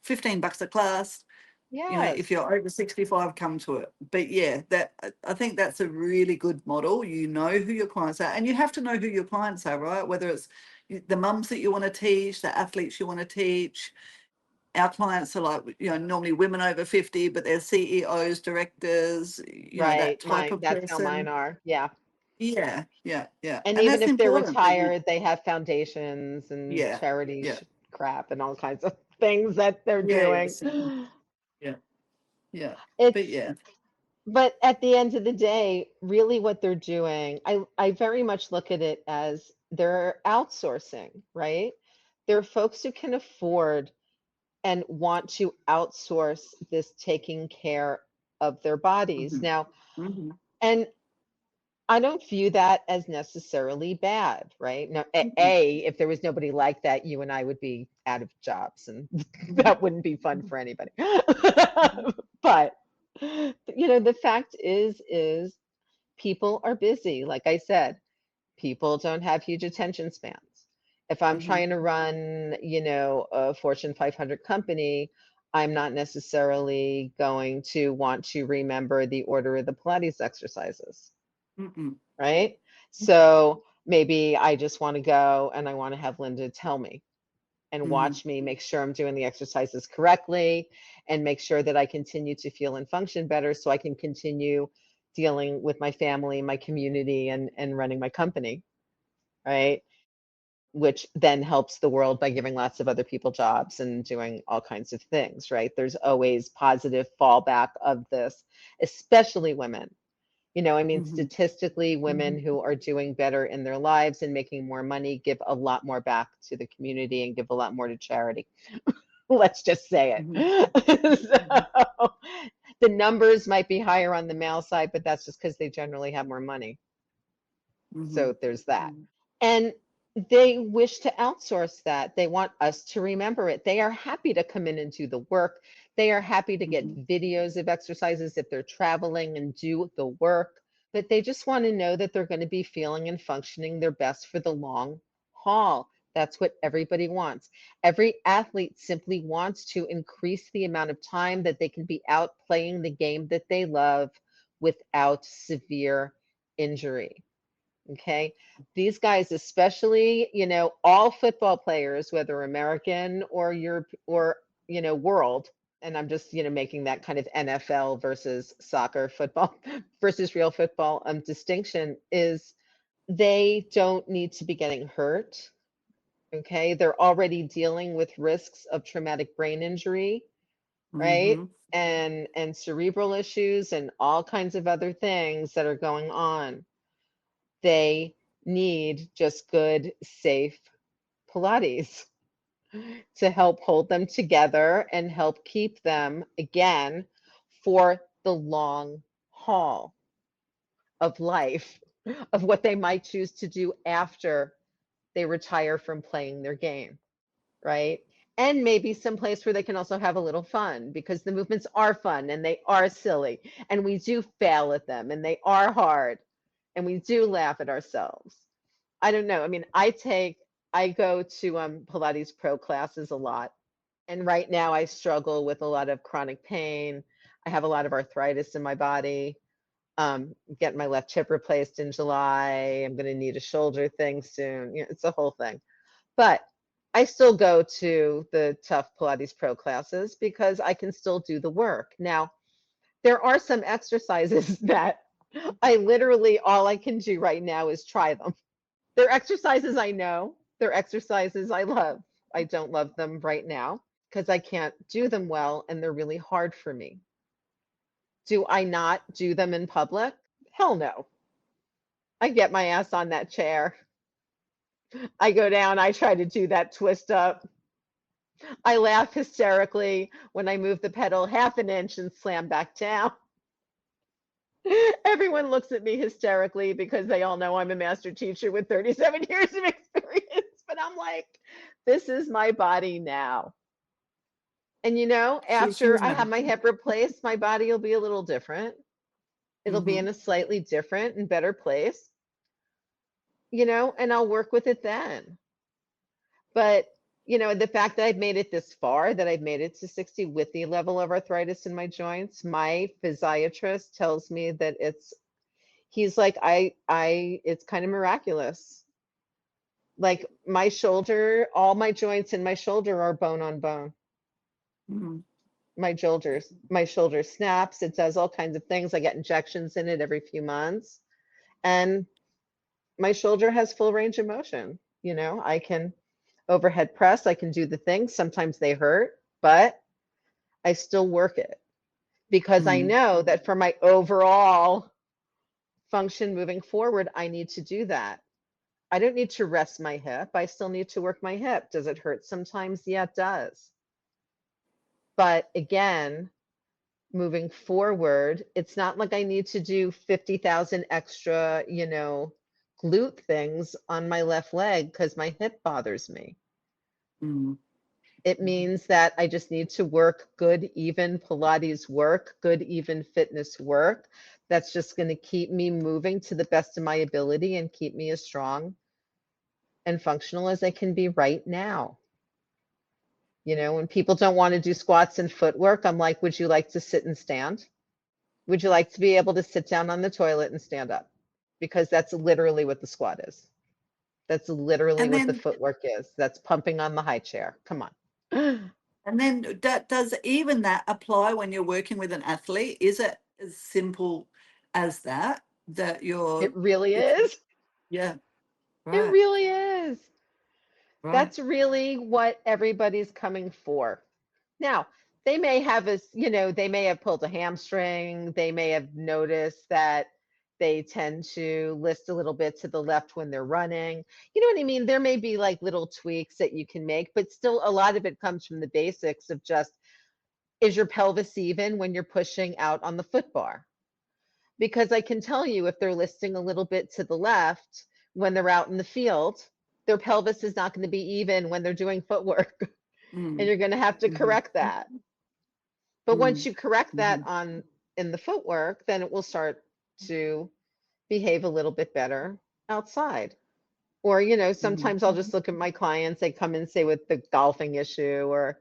$15 a class. If yes, you're over 65, come to it. But yeah, that I think that's a really good model. You know who your clients are, and you have to know who your clients are, right? Whether it's the mums that you want to teach, the athletes you want to teach. Our clients are like, normally women over 50, but they're CEOs, directors, that right. type of That's how mine person. are. Yeah. Yeah, yeah, yeah. And And even that's if they're important that you, retired, they have foundations and yeah, charity yeah, crap and all kinds of things that they're yeah, yeah, doing. same. Yeah, yeah. But It's yeah. But at the end of the day, really what they're doing, I very much look at it as they're outsourcing, right? There are folks who can afford and want to outsource this taking care of their bodies. Hmm. Now, Hmm. and I don't view that as necessarily bad, right? Now, Hmm. if there was nobody like that, you and I would be out of jobs, and Hmm. that wouldn't be fun for anybody. But the fact is people are busy. Like I said, people don't have huge attention spans. If I'm Hmm. trying to run, a Fortune 500 company, I'm not necessarily going to want to remember the order of the Pilates exercises, Mm-mm. right? So maybe I just want to go and I want to have Linda tell me and Mhm. watch me make sure I'm doing the exercises correctly and make sure that I continue to feel and function better so I can continue dealing with my family, my community, and running my company, right? Which then helps the world by giving lots of other people jobs and doing all kinds of things, right? There's always positive fallback of this, especially women. I mean, Mhm. statistically, women Mhm. who are doing better in their lives and making more money give a lot more back to the community and give a lot more to charity. Let's just say Mhm. it. Mhm. So the numbers might be higher on the male side, but that's just because they generally have more money. Mhm. So there's that. Mhm. And they wish to outsource that. They want us to remember it. They are happy to come in and do the work. They are happy to get Mhm. videos of exercises if they're traveling and do the work. But they just want to know that they're going to be feeling and functioning their best for the long haul. That's what everybody wants. Every athlete simply wants to increase the amount of time that they can be out playing the game that they love without severe injury. Okay. These guys, especially, all football players, whether American or Europe or, world, and I'm just, making that kind of NFL versus soccer football versus real football distinction is they don't need to be getting hurt. Okay. They're already dealing with risks of traumatic brain injury, right? Mhm. And cerebral issues and all kinds of other things that are going on. They need just good, safe Pilates to help hold them together and help keep them, again, for the long haul of life, of what they might choose to do after they retire from playing their game, right? And maybe some place where they can also have a little fun because the movements are fun and they are silly and we do fail at them and they are hard and we do laugh at ourselves. I don't know. I mean, I go to Pilates Pro classes a lot. And right now I struggle with a lot of chronic pain. I have a lot of arthritis in my body. Getting my left hip replaced in July. I'm going to need a shoulder thing soon. It's a whole thing. But I still go to the tough Pilates Pro classes because I can still do the work. Now, there are some exercises that I literally all I can do right now is try them. They're exercises I know. They're exercises I love. I don't love them right now because I can't do them well and they're really hard for me. Do I not do them in public? Hell no. I get my ass on that chair. I go down, I try to do that twist up. I laugh hysterically when I move the pedal half an inch and slam back down. Everyone looks at me hysterically because they all know I'm a master teacher with 37 years of experience. But I'm like, this is my body now. And She's after I have human. my hip replaced, my body will be a little different. It'll be Mm-hmm. in a slightly different and better place, and I'll work with it then. But, the fact that I've made it this far, that I've made it to 60 with the level of arthritis in my joints, my physiatrist tells me that he's like, it's kind of miraculous. Like my shoulder, all my joints in my shoulder are bone on bone. Mm-hmm. My shoulder snaps. It does all kinds of things. I get injections in it every few months. And my shoulder has full range of motion. I can overhead press, I can do the things. Sometimes they hurt, but I still work it because I know that for my overall function moving forward, I need to do that. I don't need to rest my hip. I still need to work my hip. Does it hurt sometimes? Yeah, it does. But again, moving forward, it's not like I need to do 50,000 extra, glute things on my left leg because my hip bothers me. Mm-hmm. It means that I just need to work good, even Pilates work, good, even fitness work. That's just going to keep me moving to the best of my ability and keep me as strong and functional as I can be right now. When people don't want to do squats and footwork, I'm like, would you like to sit and stand? Would you like to be able to sit down on the toilet and stand up? Because that's literally what the squat is. That's literally And what the then, footwork is. That's pumping on the high chair. Come on. and then, does even that apply when you're working with an athlete? Is it as simple as that? That you're, It really if is. yeah, It right, really is. right. That's really what everybody's coming for. Now, they may have they may have pulled a hamstring. They may have noticed that they tend to list a little bit to the left when they're running. You know what I mean? There may be like little tweaks that you can make, but still a lot of it comes from the basics of just, is your pelvis even when you're pushing out on the foot bar? Because I can tell you if they're listing a little bit to the left when they're out in the field, their pelvis is not going to be even when they're doing footwork. And Mm, you're going to have to mm-hmm, correct that. But once mm, you correct that mm-hmm, in the footwork, then it will start to behave a little bit better outside. Or, mm-hmm. sometimes I'll just look at my clients, they come in, say, with the golfing issue or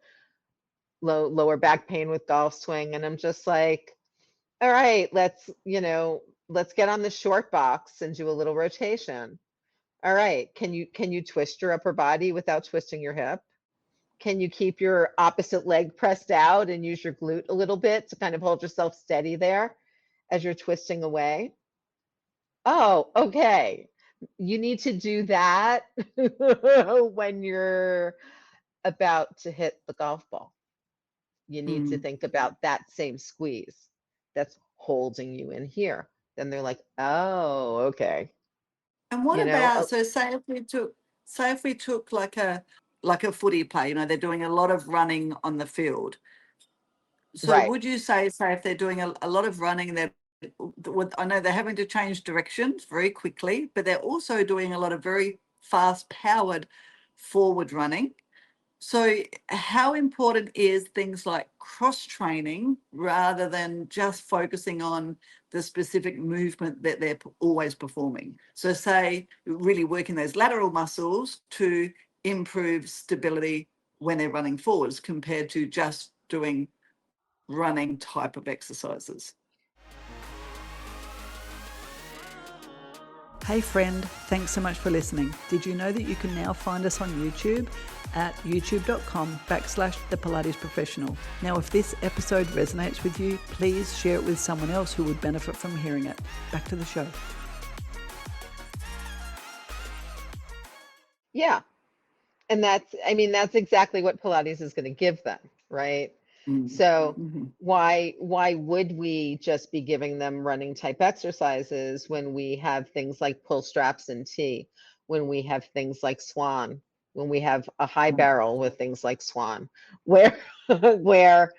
lower back pain with golf swing. And I'm just like, all right, let's get on the short box and do a little rotation. All right, can you twist your upper body without twisting your hip? Can you keep your opposite leg pressed out and use your glute a little bit to kind of hold yourself steady there as you're twisting away? Oh, okay. You need to do that when you're about to hit the golf ball. You need to Mm. think about that same squeeze that's holding you in here. Then they're like, oh, okay. And what You know, about, uh, so say if we took like a footy play, they're doing a lot of running on the field. So right. would you say if they're doing a lot of running, I know they're having to change directions very quickly, but they're also doing a lot of very fast powered forward running. So how important is things like cross training rather than just focusing on the specific movement that they're always performing? So say really working those lateral muscles to improve stability when they're running forwards compared to just doing running type of exercises. Hey friend, thanks so much for listening. Did you know that you can now find us on YouTube at youtube.com/The Pilates Professional? Now, if this episode resonates with you, please share it with someone else who would benefit from hearing it. Back to the show. Yeah. And that's exactly what Pilates is going to give them, right? So Mm-hmm. why would we just be giving them running type exercises when we have things like pull straps and T, when we have things like swan, when we have a high barrel with things like swan, where where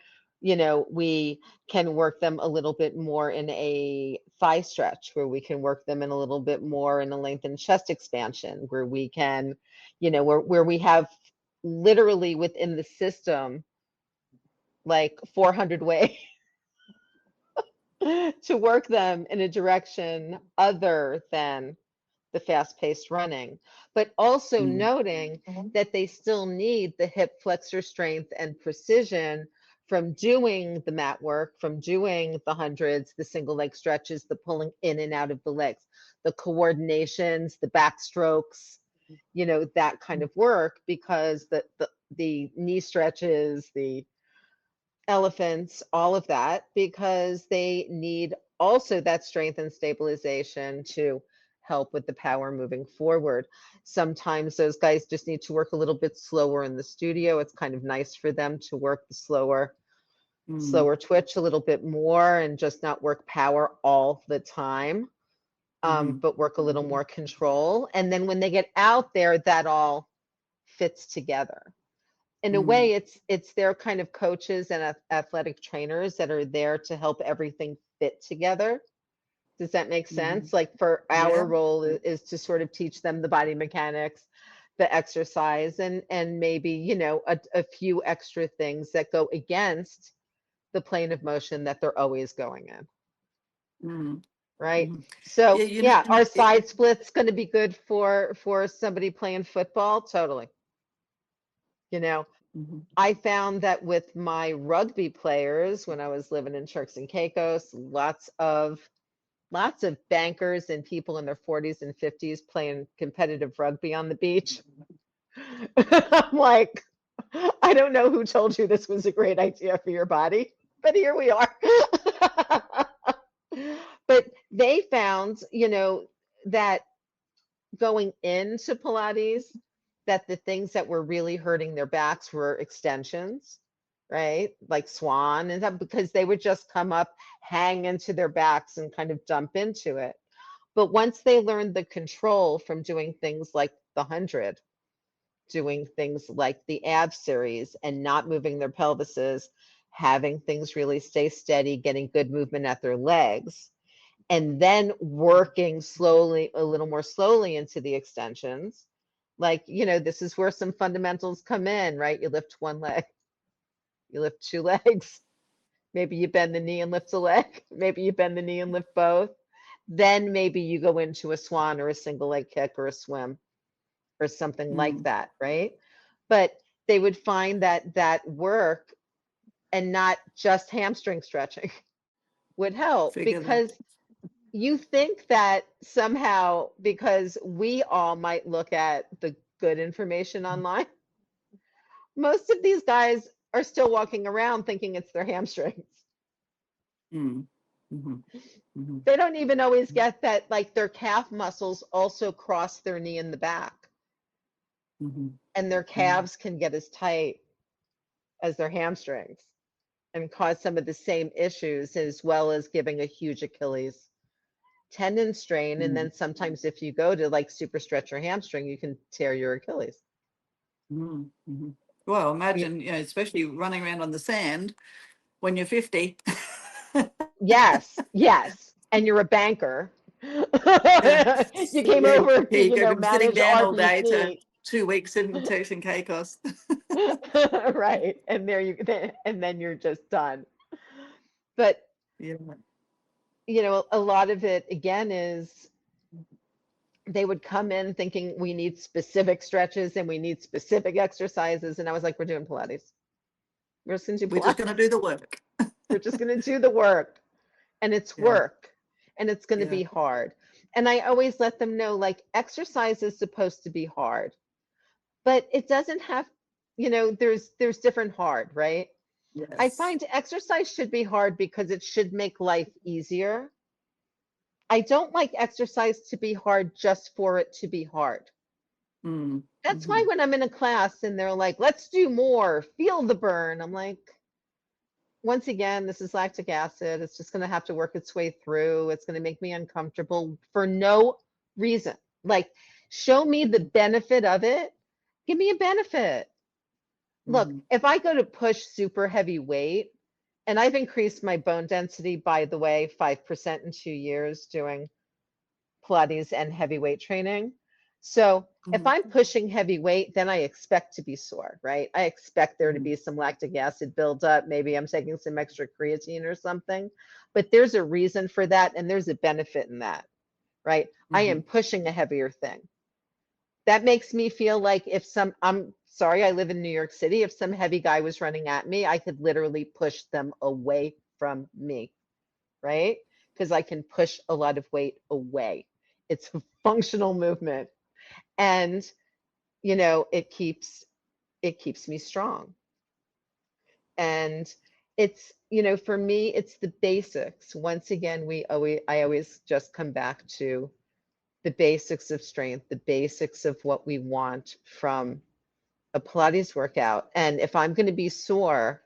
we can work them a little bit more in a thigh stretch, where we can work them in a little bit more in a lengthened chest expansion, where we can, where we have literally within the system like 400 ways to work them in a direction other than the fast-paced running, but also noting that they still need the hip flexor strength and precision from doing the mat work, from doing the hundreds, the single leg stretches, the pulling in and out of the legs, the coordinations, the backstrokes, that kind of work, because the knee stretches, the elephants, all of that, because they need also that strength and stabilization to help with the power moving forward. Sometimes those guys just need to work a little bit slower in the studio. It's kind of nice for them to work the slower twitch a little bit more and just not work power all the time, but work a little more control. And then when they get out there, that all fits together. In a way, it's their kind of coaches and athletic trainers that are there to help everything fit together. Does that make sense? Like, for our role is to sort of teach them the body mechanics, the exercise, and maybe, a few extra things that go against the plane of motion that they're always going in. Right. So our side split's going to be good for somebody playing football. Totally. I found that with my rugby players, when I was living in Turks and Caicos, lots of bankers and people in their 40s and 50s playing competitive rugby on the beach. I'm like, I don't know who told you this was a great idea for your body, but here we are. But they found, that going into Pilates, that the things that were really hurting their backs were extensions, right? Like swan and stuff, because they would just come up, hang into their backs and kind of dump into it. But once they learned the control from doing things like the 100, doing things like the ab series and not moving their pelvises, having things really stay steady, getting good movement at their legs, and then working slowly, a little more slowly into the extensions. Like, this is where some fundamentals come in, right? You lift one leg, you lift two legs. Maybe you bend the knee and lift a leg. Maybe you bend the knee and lift both. Then maybe you go into a swan or a single leg kick or a swim or something like that, right? But they would find that work and not just hamstring stretching would help, because you think that somehow, because we all might look at the good information online, most of these guys are still walking around thinking it's their hamstrings. They don't even always get that, like, their calf muscles also cross their knee in the back. And their calves can get as tight as their hamstrings and cause some of the same issues, as well as giving a huge Achilles tendon strain. And then sometimes if you go to like super stretch your hamstring, you can tear your Achilles. Well, imagine, especially running around on the sand when you're 50. Yes. And you're a banker. You came over to, manage sitting down all day RBC. to 2 weeks in Turks and Caicos. Right. And then you're just done. But a lot of it again is they would come in thinking we need specific stretches and we need specific exercises. And I was like, we're doing Pilates. We're just going to do Pilates. We're just going to do the work. We're just going to do the work. And it's work. And it's going to be hard. And I always let them know, like, exercise is supposed to be hard. But it doesn't have, there's different hard, right? Yes. I find exercise should be hard because it should make life easier. I don't like exercise to be hard just for it to be hard. That's why when I'm in a class and they're like, let's do more, feel the burn, I'm like, once again, this is lactic acid. It's just going to have to work its way through. It's going to make me uncomfortable for no reason. Like, show me the benefit of it. Give me a benefit. Look, if I go to push super heavy weight And I've increased my bone density, by the way, 5% in 2 years doing Pilates and heavy weight training. So if Mhm. I'm pushing heavy weight, then I expect to be sore, right? I expect there to Mhm. be some lactic acid buildup. Maybe I'm taking some extra creatine or something, but there's a reason for that, and there's a benefit in that, right? I am Mhm. pushing a heavier thing. That makes me feel like I'm sorry, I live in New York City. If some heavy guy was running at me, I could literally push them away from me, right? Because I can push a lot of weight away. It's a functional movement. And, it keeps me strong. And for me, it's the basics. Once again, I always just come back to the basics of strength, the basics of what we want from a Pilates workout. And if I'm going to be sore,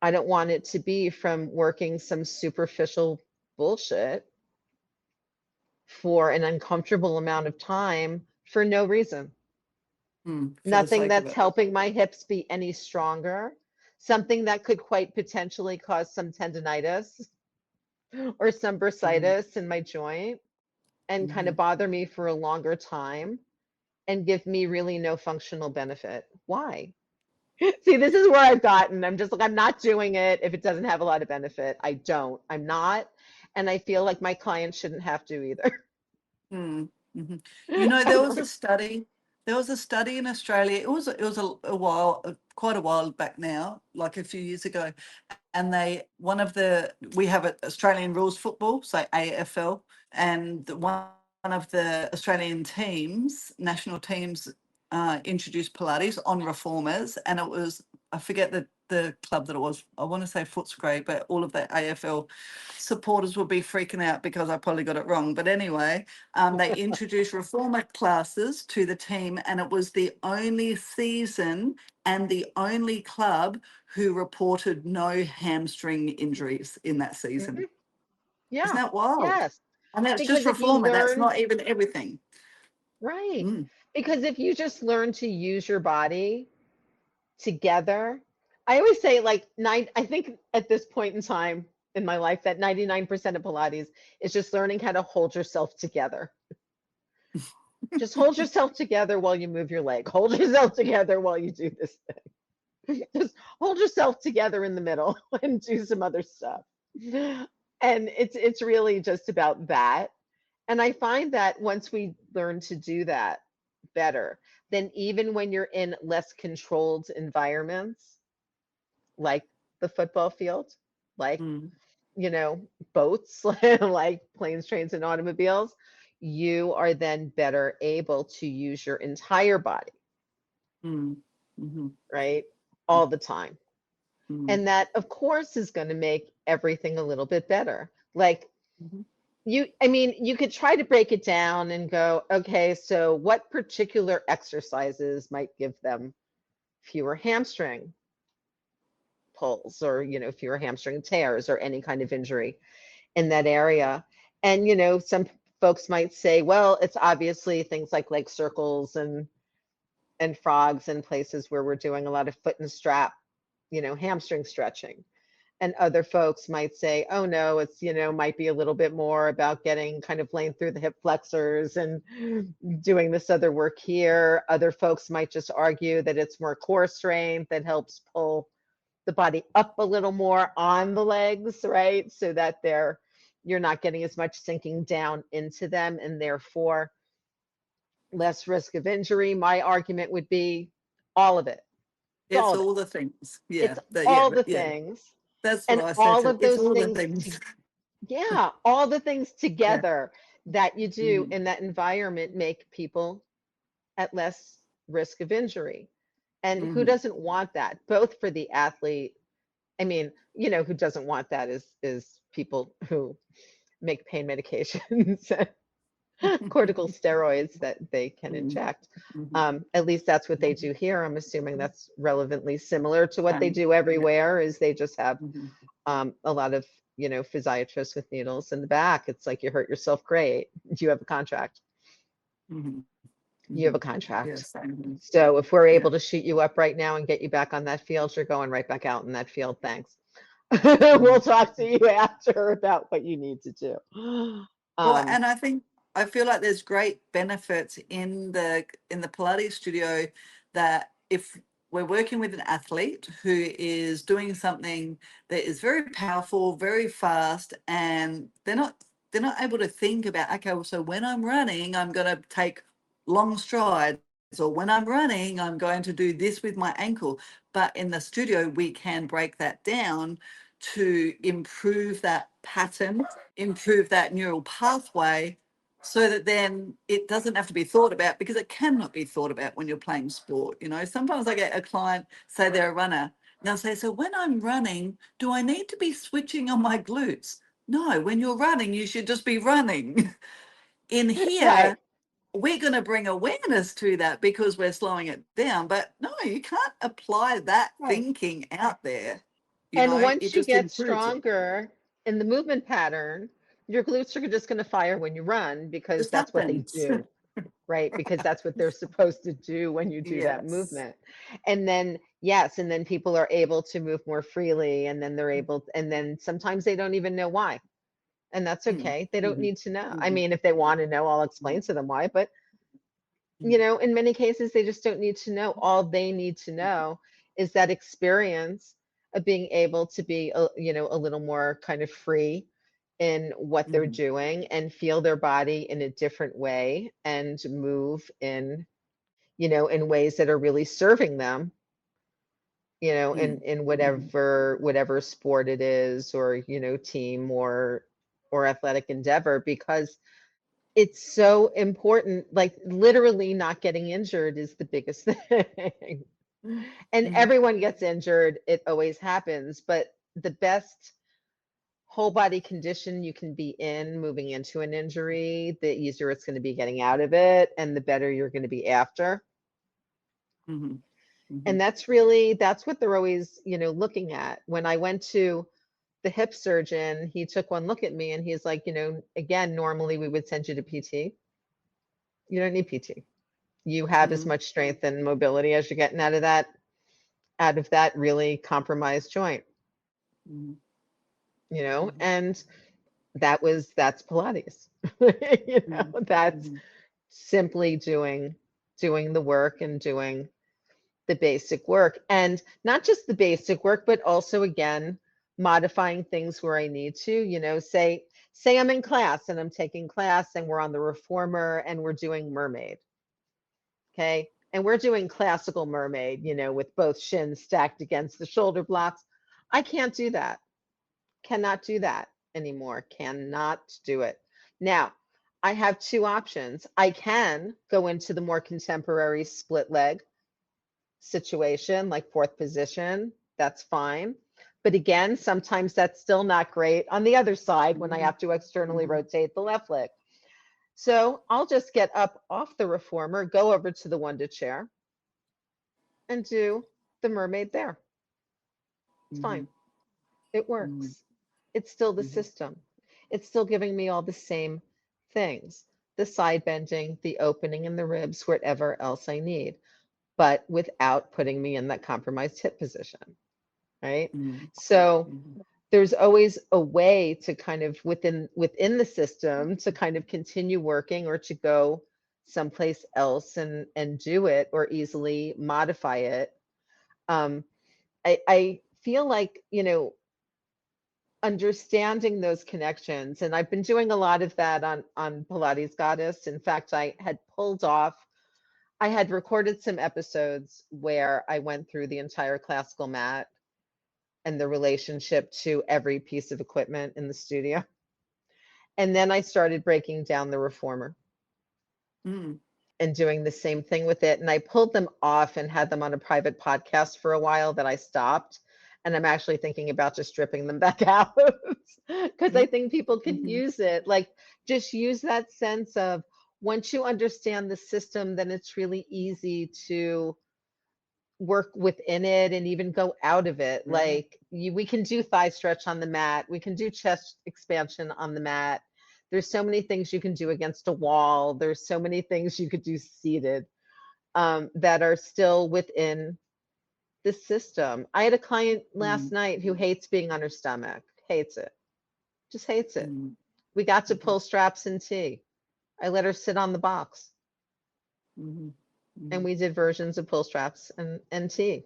I don't want it to be from working some superficial bullshit for an uncomfortable amount of time for no reason. For the Nothing sake of that's it. helping my hips be any stronger. Something that could quite potentially cause some tendonitis or some Mhm. bursitis in my joint and kind of Mhm. bother me for a longer time and give me really no functional benefit. Why? See, this is where I've gotten. I'm just like, I'm not doing it if it doesn't have a lot of benefit. I don't. I'm not. And I feel like my clients shouldn't have to either. Mm. Mhm. There I'm was a like, study. There was a study in Australia. It was a while, quite a while back now, like a few years ago. And we have Australian rules football, so AFL, and one of the Australian teams, national teams, introduced Pilates on reformers, and it was, I forget the club that it was. I want to say Footscray, but all of the AFL supporters would be freaking out because I probably got it wrong. But anyway, they introduced reformer classes to the team, and it was the only season and the only club who reported no hamstring injuries in that season. mhm, Isn't yeah, that wild? yes. And that's just Because if you reformer. That's learn, not even everything. right, Mm. because if you just learn to use your body together, I always say like I think at this point in time in my life that 99% of Pilates is just learning how to hold yourself together. Just hold yourself together while you move your leg. Hold yourself together while you do this thing. Just hold yourself together in the middle and do some other stuff. And it's really just about that. And I find that once we learn to do that better, then even when you're in less controlled environments, like the football field, like, Mm. you know, boats, like planes, trains, and automobiles, you are then better able to use your entire body, Mm. Mhm. right? All the time. Mm. And that, of course, is going to make everything a little bit better. Like, Mhm. I mean, you could try to break it down and go, okay, so what particular exercises might give them fewer hamstring pulls or, fewer hamstring tears or any kind of injury in that area? And, some folks might say, well, it's obviously things like leg circles and frogs and places where we're doing a lot of foot and strap, hamstring stretching. And other folks might say, oh no, it's, might be a little bit more about getting kind of laying through the hip flexors and doing this other work here. Other folks might just argue that it's more core strength that helps pull the body up a little more on the legs, right? So that you're not getting as much sinking down into them and therefore less risk of injury. My argument would be all of it. It's It's all of it. all the things. It's Yeah. all the Yeah. things. That's what And I say all to. of It's those all the things things. yeah, all the things Yeah. together that you do Mm. in that environment make people at less risk of injury. And who Mhm. doesn't want that? Both for the athlete. I mean, who doesn't want that is people who make pain medications, corticosteroids that they can Mm. inject. Mhm. At least that's what they Mhm. do here. I'm assuming that's relevantly similar to what they Same. do Yeah. everywhere, is they just have Mhm. a lot of, physiatrists with needles in the back. It's like you hurt yourself, great. You have a contract. Mhm. You have a Mhm. Yeah. contract. Same here. So if we're Yeah. able to shoot you up right now and get you back on that field, you're going right back out in that field. Thanks. We'll Mm. talk to you after about what you need to do. Well, Um, and I think I feel like there's great benefits in the Pilates studio that if we're working with an athlete who is doing something that is very powerful, very fast, and they're not able to think about, okay, well, so when I'm running, I'm going to take long strides, or when I'm running, I'm going to do this with my ankle. But in the studio, we can break that down to improve that pattern, improve that neural pathway, so that then it doesn't have to be thought about, because it cannot be thought about when you're playing sport. Sometimes I get a client, say they're a runner, and they'll say, so when I'm running, do I need to be switching on my glutes? No, when you're running, you should just be running. In right, here, we're going to bring awareness to that because we're slowing it down. But no, you can't apply that right. thinking out there. And It once you just get improves it. stronger in the movement pattern, your glutes are just going to fire when you run because Just that's what they happens. do, right? Because that's what they're supposed to do when you do that Yes. movement. And then, yes, and then people are able to move more freely, and then and then sometimes they don't even know why. And that's Mm, okay. They don't mhm, need to know. I mhm, mean, if they want to know, I'll explain to them why, but mhm, in many cases, they just don't need to know. All they need to know is that experience of being able to be, a little more kind of free in what they're mhm, doing and feel their body in a different way and move in ways that are really serving them, in mhm, mhm, whatever sport it is, or, team or athletic endeavor, because it's so important. Like, literally not getting injured is the biggest thing. And mhm, everyone gets injured. It always happens. But the best whole body condition you can be in moving into an injury, the easier it's going to be getting out of it, and the better you're going to be after. mhm, And mhm, that's what they're always, looking at. When I went to the hip surgeon, he took one look at me and he's like, again, normally we would send you to PT. You don't need PT. You have as mhm, much strength and mobility as you're getting out of that really compromised joint, mhm, mhm, and that's Pilates. mhm, That's mhm, simply doing the work and doing the basic work, and not just the basic work, but also, again, modifying things where I need to, say I'm in class and I'm taking class and we're on the reformer and we're doing mermaid. Okay. And we're doing classical mermaid, with both shins stacked against the shoulder blocks. I can't do that. Cannot do that anymore. Cannot do it. Now, I have two options. I can go into the more contemporary split leg situation, like fourth position. That's fine. But again, sometimes that's still not great on the other side when I mhm, have to externally mhm, rotate the left leg. So I'll just get up off the reformer, go over to the Wunda chair, and do the mermaid there. It's fine. mhm, It mhm, works. It's still the mhm, system. It's still giving me all the same things, the side bending, the opening in the ribs, whatever else I need, but without putting me in that compromised hip position, right? mhm, So mhm, there's always a way to kind of within the system to kind of continue working, or to go someplace else and do it, or easily modify it. Um, I feel like, understanding those connections, and I've been doing a lot of that on Pilates Goddess. In fact, I had recorded some episodes where I went through the entire classical mat and the relationship to every piece of equipment in the studio. And then I started breaking down the reformer mhm. and doing the same thing with it. And I pulled them off and had them on a private podcast for a while that I stopped. And I'm actually thinking about just stripping them back out because I Yeah. think people could Mhm, use it. Like, just use that sense of, once you understand the system, then it's really easy to work within it and even go out of it. yeah. Like, we can do thigh stretch on the mat. We can do chest expansion on the mat. There's so many things you can do against a wall. There's so many things you could do seated, that are still within the system. I had a client last mm, night who hates being on her stomach, hates it, just hates it. mm, We got to mhm, pull straps and tea. I let her sit on the box mhm, and mhm. we did versions of pull straps and tea.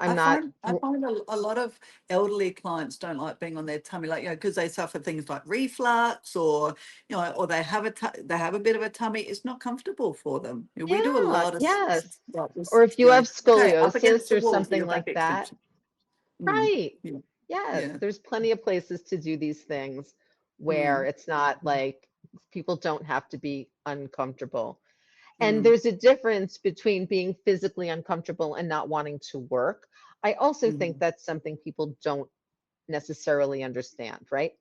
I'm I not, find I find a lot of elderly clients don't like being on their tummy, like, because they suffer things like reflux, or or they have a bit of a tummy. It's not comfortable for them. We do a yeah, lot of yes. like this, Or if you have okay, up against scoliosis the or wall for something your back like that. extension. Mm, Right. yeah, Yes, yeah. there's plenty of places to do these things where Mm, it's not like people don't have to be uncomfortable. And mm, there's a difference between being physically uncomfortable and not wanting to work. I also think mhm, that's something people don't necessarily understand, right?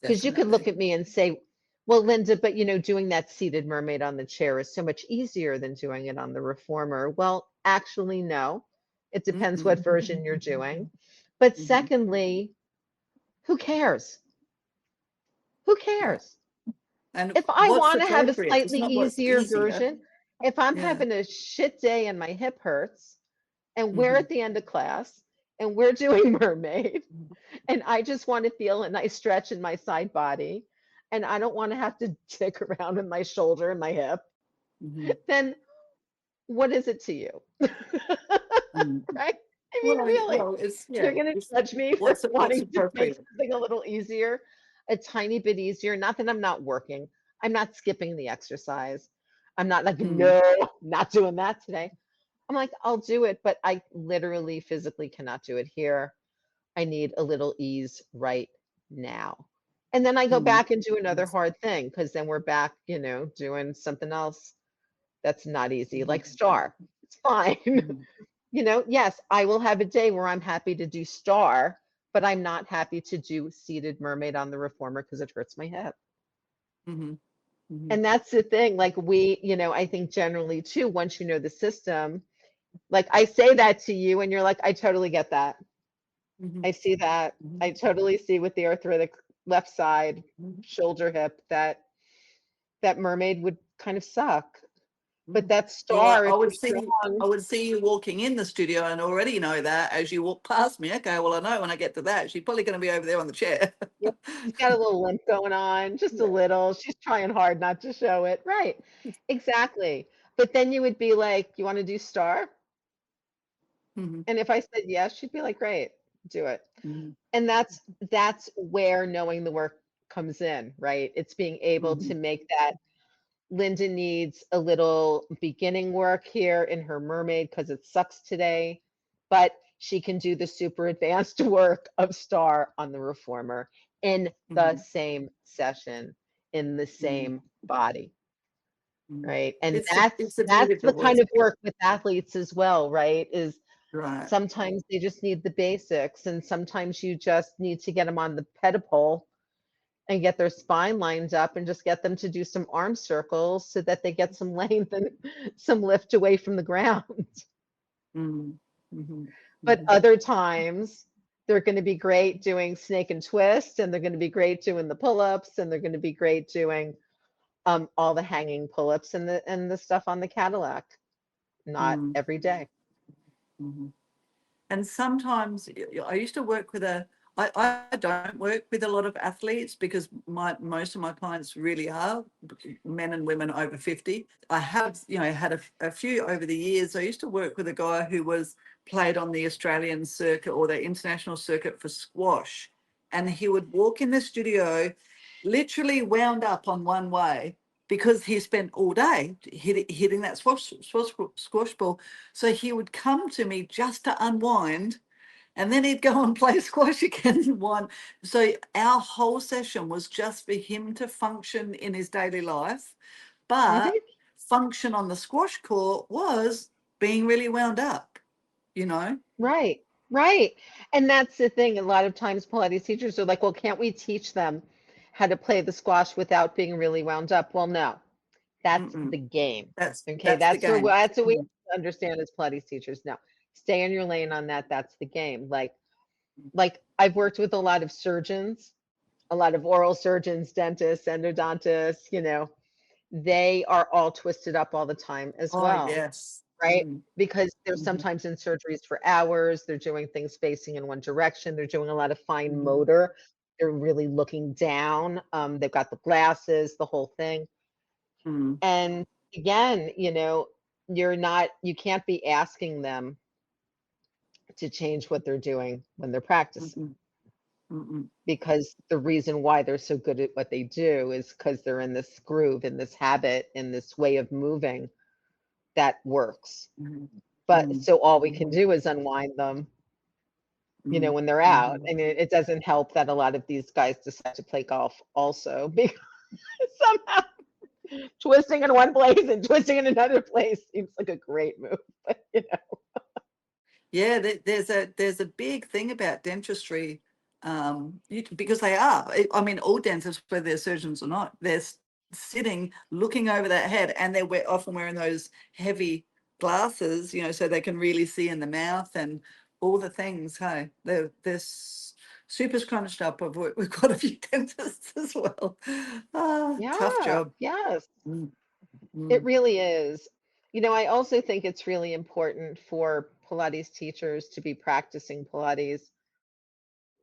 Because you could look definitely. at me and say, well, Linda, but doing that seated mermaid on the chair is so much easier than doing it on the reformer. Well, actually, no. It depends what Mm-mm. version you're doing. But Mhm. secondly, who cares? Who Yeah. cares? And If I what's want to have a appropriate? It's slightly not what's easier easier. version, if I'm Yeah. having a shit day and my hip hurts, and we're Hmm. at the end of class and we're doing mermaid, and I just want to feel a nice stretch in my side body, and I don't want to have to dick around with my shoulder and my hip, Hmm. then what is it to you? Hmm. Right? I mean, Well, really, well, it's you're yeah. going to It's judge me for what's wanting to make appropriate. something a little easier, a tiny bit easier. Not that I'm not working, I'm not skipping the exercise. I'm not like, Mm, no, not doing that today. I'm like, I'll do it, but I literally physically cannot do it here. I need a little ease right now. And then I go mm, back and do another yes. hard thing because then we're back, doing something else that's not easy, Mhm, like star. It's fine. mhm, Yes, I will have a day where I'm happy to do star, but I'm not happy to do seated mermaid on the reformer because it hurts my hip. mhm, mhm, And that's the thing. Like I think generally too, once you know the system, like I say that to you and you're like, I totally get that. mhm, I see that. I mhm, totally see with the arthritic left side mhm, shoulder hip that mermaid would kind of suck. But mhm. that Well, star, I if you're would strong, see you walking in the studio and already know that as you walk past me. Okay, well, I know when I get to that, she's probably going to be over there on the chair. yeah, she's got a little limp going on, just a Yeah. little. She's trying hard not to show it. Right. Exactly. But then you would be like, you want to do star? Mhm, And if I said yes, she'd be like, great, do it. mhm, And that's where knowing the work comes in, right? It's being able to mhm, make that Linda needs a little beginning work here in her mermaid because it sucks today, but she can do the super advanced work of star on the reformer in the mhm, same session, in the mhm, same body, mhm. right? And It's that's the beauty that's of the the kind work, of work with athletes as well, right? Is right? sometimes they just need the basics, and sometimes you just need to get them on the pedipole and get their spine lined up and just get them to do some arm circles so that they get some length and some lift away from the ground. Mhm, mhm, But mhm, other times, they're going to be great doing snake and twist, and they're going to be great doing the pull-ups, and they're going to be great doing all the hanging pull-ups and the stuff on the Cadillac. Not mhm, every day. mhm. And sometimes I used to work with I don't work with a lot of athletes because most of my clients really are men and women over 50. I have, had a few over the years. I used to work with a guy who played on the Australian circuit or the international circuit for squash. And he would walk in the studio literally wound up on one way because he spent all day hitting that squash ball. So he would come to me just to unwind, and then he'd go and play squash again. One, so our whole session was just for him to function in his daily life, but Mhm. function on the squash court was being really wound up. You know. Right, right. And that's the thing. A lot of times Pilates teachers are like, well, can't we teach them how to play the squash without being really wound up? Well, no, that's Mm-mm. the game. Okay, That's the game. that's what we have to understand as Pilates teachers. No, stay in your lane on that. That's the game. Like I've worked with a lot of surgeons, a lot of oral surgeons, dentists, endodontists, they are all twisted up all the time as Oh well. yes, right? Mm, Because they're mhm, sometimes in surgeries for hours, they're doing things facing in one direction, they're doing a lot of fine mhm, motor, they're really looking down, they've got the glasses, the whole thing. mm, And again, you can't be asking them to change what they're doing when they're practicing, mhm, mhm, because the reason why they're so good at what they do is because they're in this groove, in this habit, in this way of moving that works. mhm, But mm, so all we can mhm, do is unwind them, mm, when they're out. mhm. And it doesn't help that a lot of these guys decide to play golf also because somehow twisting in one place and twisting in another place seems like a great move. But. Yeah, there's a big thing about dentistry, because they are. I mean, all dentists, whether they're surgeons or not, they're sitting, looking over that head, and they're often wearing those heavy glasses, so they can really see in the mouth and all the things. Hey, they're super scrunched up. We've got a few dentists as well. Ah, tough Yeah, job. yes, Mm, it mm, really is. I also think it's really important for Pilates teachers to be practicing Pilates,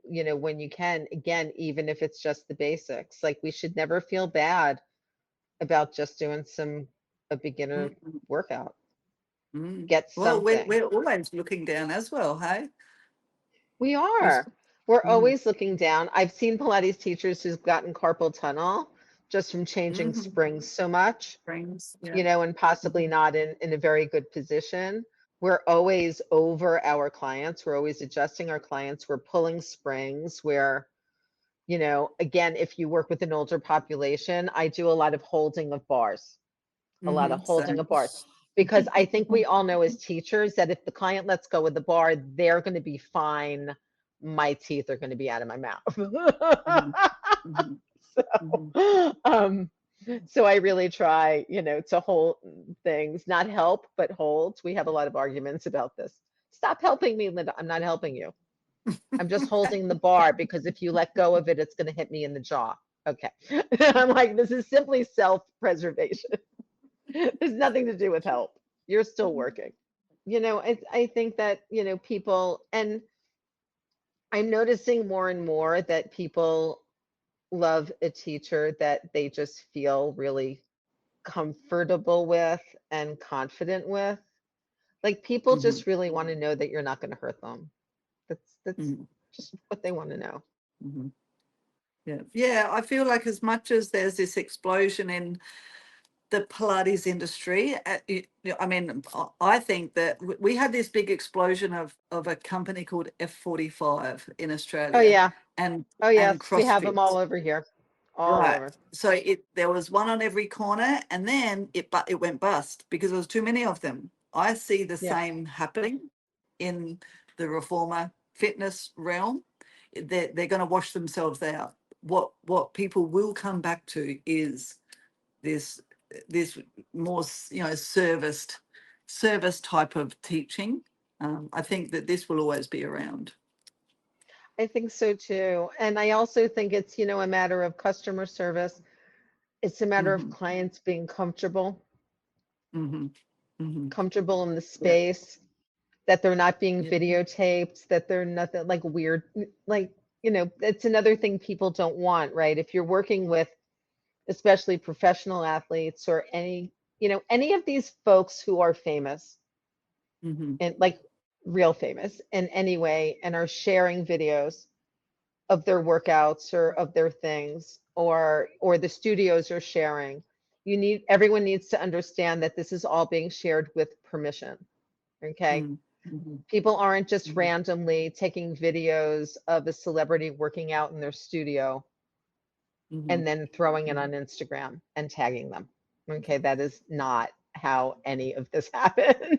when you can, again, even if it's just the basics. Like we should never feel bad about just doing a beginner mm, workout. mm. Get Well, we're something. we're always looking down as well. Hey. We We are. We're mm, always looking down. I've seen Pilates teachers who've gotten carpal tunnel just from changing mhm, springs so much, brains, yeah. and possibly Mhm, not in a very good position. We're always over our clients. We're always adjusting our clients. We're pulling springs where, again, if you work with an older population, I do a lot of holding of bars, a lot of holding same. of bars. Because I think we all know as teachers that if the client lets go of the bar, they're going to be fine. My teeth are going to be out of my mouth. Mhm, mhm, mhm, um, so I really try, to hold things, not help, but hold. We have a lot of arguments about this. Stop helping me, Linda. I'm not helping you. I'm just holding the bar because if you let go of it, it's going to hit me in the jaw. Okay. I'm like, this is simply self-preservation. There's nothing to do with help. You're still working. I think that, people, and I'm noticing more and more that people love a teacher that they just feel really comfortable with and confident with. Like people mhm, just really want to know that you're not going to hurt them. That's mhm, just what they want to know. mhm. Yeah, yeah. I feel like as much as there's this explosion in the Pilates industry, I mean, I think that we had this big explosion of a company called F45 in Oh Australia, yeah. and Oh and yes, we have them all CrossFit. over here. All Right. over. So there was one on every corner, and then it went bust because there was too many of them. I see the Yep. same happening in the reformer fitness realm. They're going to wash themselves out. What people will come back to is this this more service type of teaching. I think that this will always be around. I think so too. And I also think it's, a matter of customer service. It's a matter of Hmm. clients being Hmm. Hmm. comfortable in the Yeah. space, that they're not being Yeah. videotaped, that they're nothing like weird, like, it's another thing people don't want, right? If you're working with especially professional athletes or any of these folks who are famous Hmm. and like real famous in any way and are sharing videos of their workouts or of their things or the studios are sharing, everyone needs to understand that this is all being shared with permission. Okay. Hmm. Hmm. People aren't just Hmm. randomly taking videos of a celebrity working out in their studio Hmm. and then throwing it on Instagram and tagging them. Okay, that is not how any of this happens.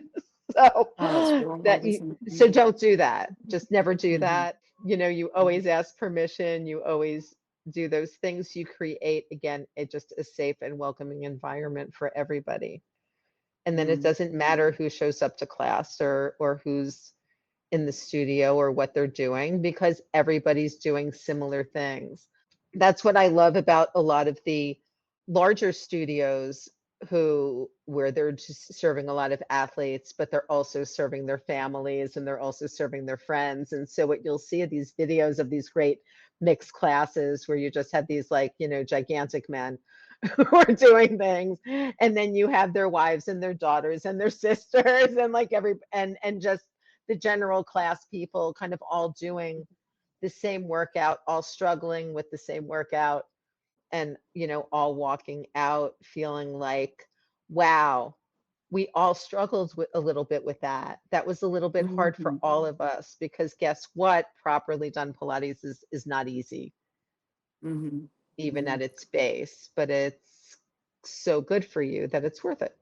So Oh, it's wild, isn't so it? don't do that. Just never do Mhm, that. You mhm, always ask permission. You always do those things. You create again just a safe and welcoming environment for everybody. And then it mm, doesn't matter who shows up to class or who's in the studio or what they're doing because everybody's doing similar things. That's what I love about a lot of the larger studios where they're just serving a lot of athletes, but they're also serving their families and they're also serving their friends. And so what you'll see are these videos of these great mixed classes where you just have these like, gigantic men who are doing things. And then you have their wives and their daughters and their sisters and like and just the general class people kind of all doing the same workout, all struggling with the same workout and all walking out feeling like, wow, we all struggled with a little bit with that. That was a little bit hard for Mhm. all of us because guess what? Properly done Pilates is not easy, Mhm. even Mhm. at its base, but it's so good for you that it's worth it.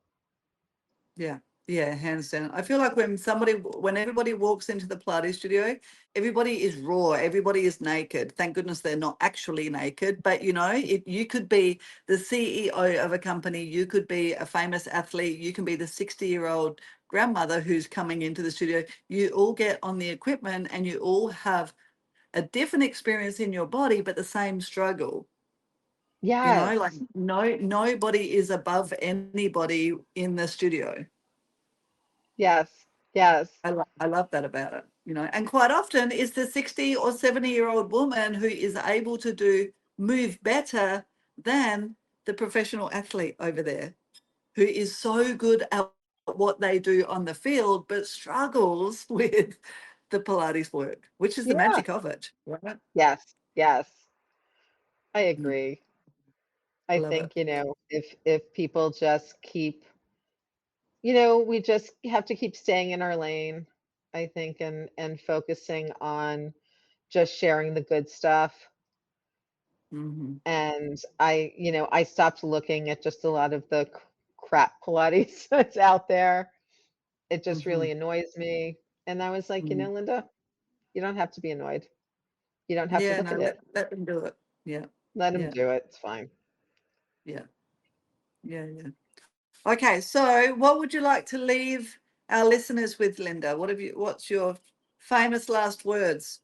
Yeah, yeah, hands down. I feel like when everybody walks into the Pilates studio, everybody is raw, everybody is naked. Thank goodness they're not actually naked, but you could be the CEO of a company, you could be a famous athlete, you can be the 60-year-old grandmother who's coming into the studio. You all get on the equipment and you all have a different experience in your body, but the same struggle. Like Yes. nobody is above anybody in the studio. Yes. Yes. I love that about it. And quite often is the 60 or 70-year-old woman who is able to move better than the professional athlete over there, who is so good at what they do on the field, but struggles with the Pilates work, which is the Yeah. magic of it, right? Yes. Yes. I Mm, agree. I love it. think, if people just keep, we just have to keep staying in our lane, I think, and focusing on just sharing the good stuff. Hmm. And I stopped looking at just a lot of the crap Pilates that's out there. It just Hmm. really annoys me. And I was like, Hmm. Linda, you don't have to be annoyed. You don't have to Yeah, look no, at it. let them do it. Yeah, Let them yeah, do it. It's fine. yeah, yeah, yeah. Okay, so what would you like to leave our listeners with, Linda? What's your famous last words?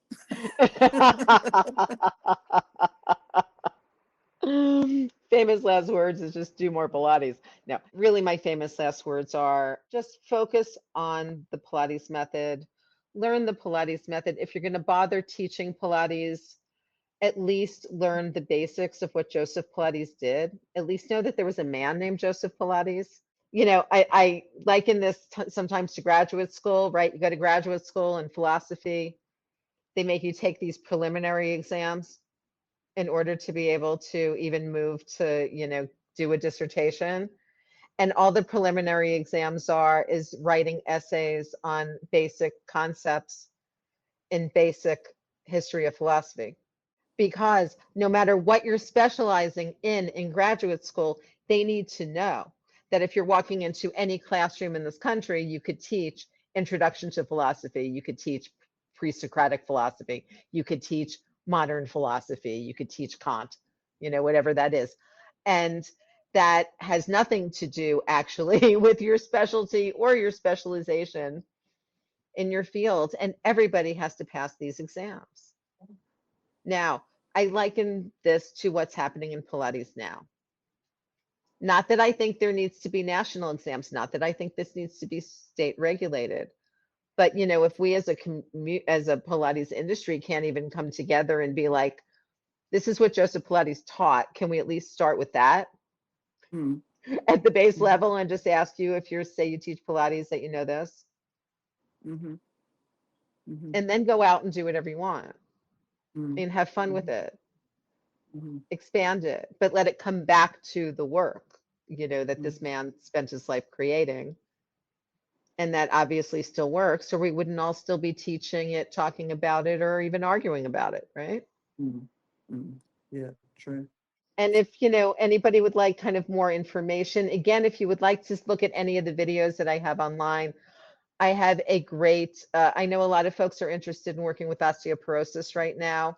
Famous last words is just do more Pilates. No, really, my famous last words are just focus on the Pilates method, learn the Pilates method. If you're going to bother teaching Pilates, at least learn the basics of what Joseph Pilates did. At least know that there was a man named Joseph Pilates. I liken this sometimes to graduate school, right? You go to graduate school in philosophy, they make you take these preliminary exams in order to be able to even move to, do a dissertation. And all the preliminary exams is writing essays on basic concepts in basic history of philosophy. Because no matter what you're specializing in graduate school, they need to know that if you're walking into any classroom in this country, you could teach introduction to philosophy, you could teach pre-Socratic philosophy, you could teach modern philosophy, you could teach Kant, whatever that is. And that has nothing to do actually with your specialty or your specialization in your field. And everybody has to pass these exams. Now, I liken this to what's happening in Pilates now. Not that I think there needs to be national exams, not that I think this needs to be state regulated, but if we as as a Pilates industry can't even come together and be like, this is what Joseph Pilates taught, can we at least start with that Mm, at the base mm, level and just ask you if say you teach Pilates that you know this, mhm, mhm, and then go out and do whatever you want mm, and have fun with mhm, it. mhm, Expand it, but let it come back to the work, that mm, this man spent his life creating. And that obviously still works, or we wouldn't all still be teaching it, talking about it, or even arguing about it, right? mm, mm. Yeah, true. And if, anybody would like kind of more information, again, if you would like to look at any of the videos that I have online, I have a great, I know a lot of folks are interested in working with osteoporosis right now.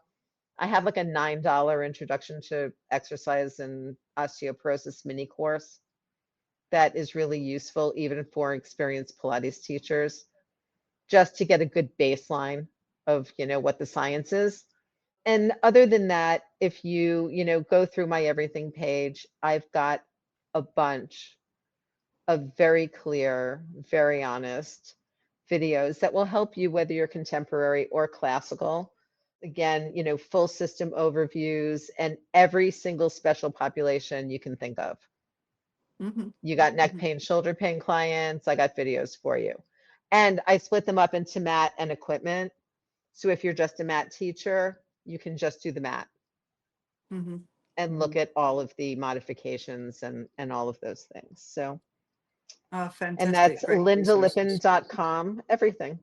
I have like a $9 introduction to exercise and osteoporosis mini course that is really useful even for experienced Pilates teachers, just to get a good baseline of, what the science is. And other than that, if you, go through my everything page, I've got a bunch of very clear, very honest videos that will help you whether you're contemporary or classical. Again, full system overviews and every single special population you can think of. You got neck pain, shoulder pain clients, I got videos for you. And I split them up into mat and equipment. So if you're just a mat teacher, you can just do the mat and look at all of the modifications and all of those things. So, Oh, and fantastic. that's Great resources. lindalippin.com, everything.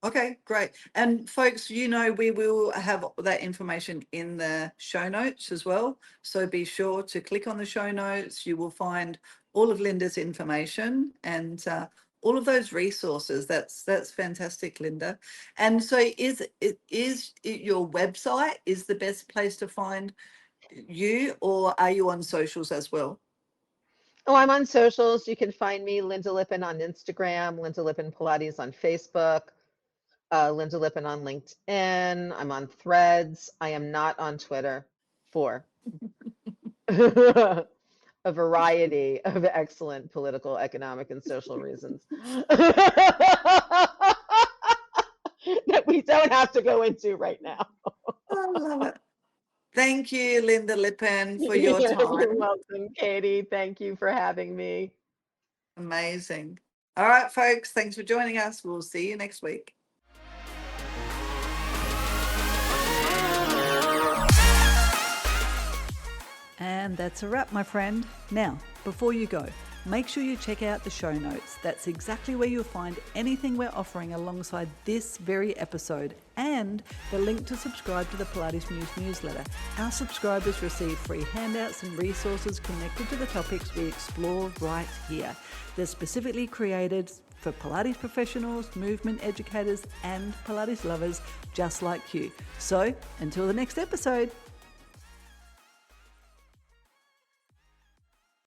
Okay, great. And folks, we will have that information in the show notes as well. So be sure to click on the show notes. You will find all of Lynda's information and all of those resources. That's fantastic, Lynda. And so is it your website is the best place to find you, or are you on socials as well? Oh, I'm on socials. You can find me, Lynda Lippin, on Instagram, Lynda Lippin Pilates on Facebook, Lynda Lippin on LinkedIn. I'm on Threads. I am not on Twitter for a variety of excellent political, economic, and social reasons that we don't have to go into right now. I love it. Thank you, Lynda Lippin, for your You're time. welcome, Katie. Thank you for having me. Amazing. All right, folks, thanks for joining us. We'll see you next week. And that's a wrap, my friend. Now, before you go, make sure you check out the show notes. That's exactly where you'll find anything we're offering alongside this very episode and the link to subscribe to the Pilates Muse newsletter. Our subscribers receive free handouts and resources connected to the topics we explore right here. They're specifically created for Pilates professionals, movement educators, and Pilates lovers just like you. So, until the next episode,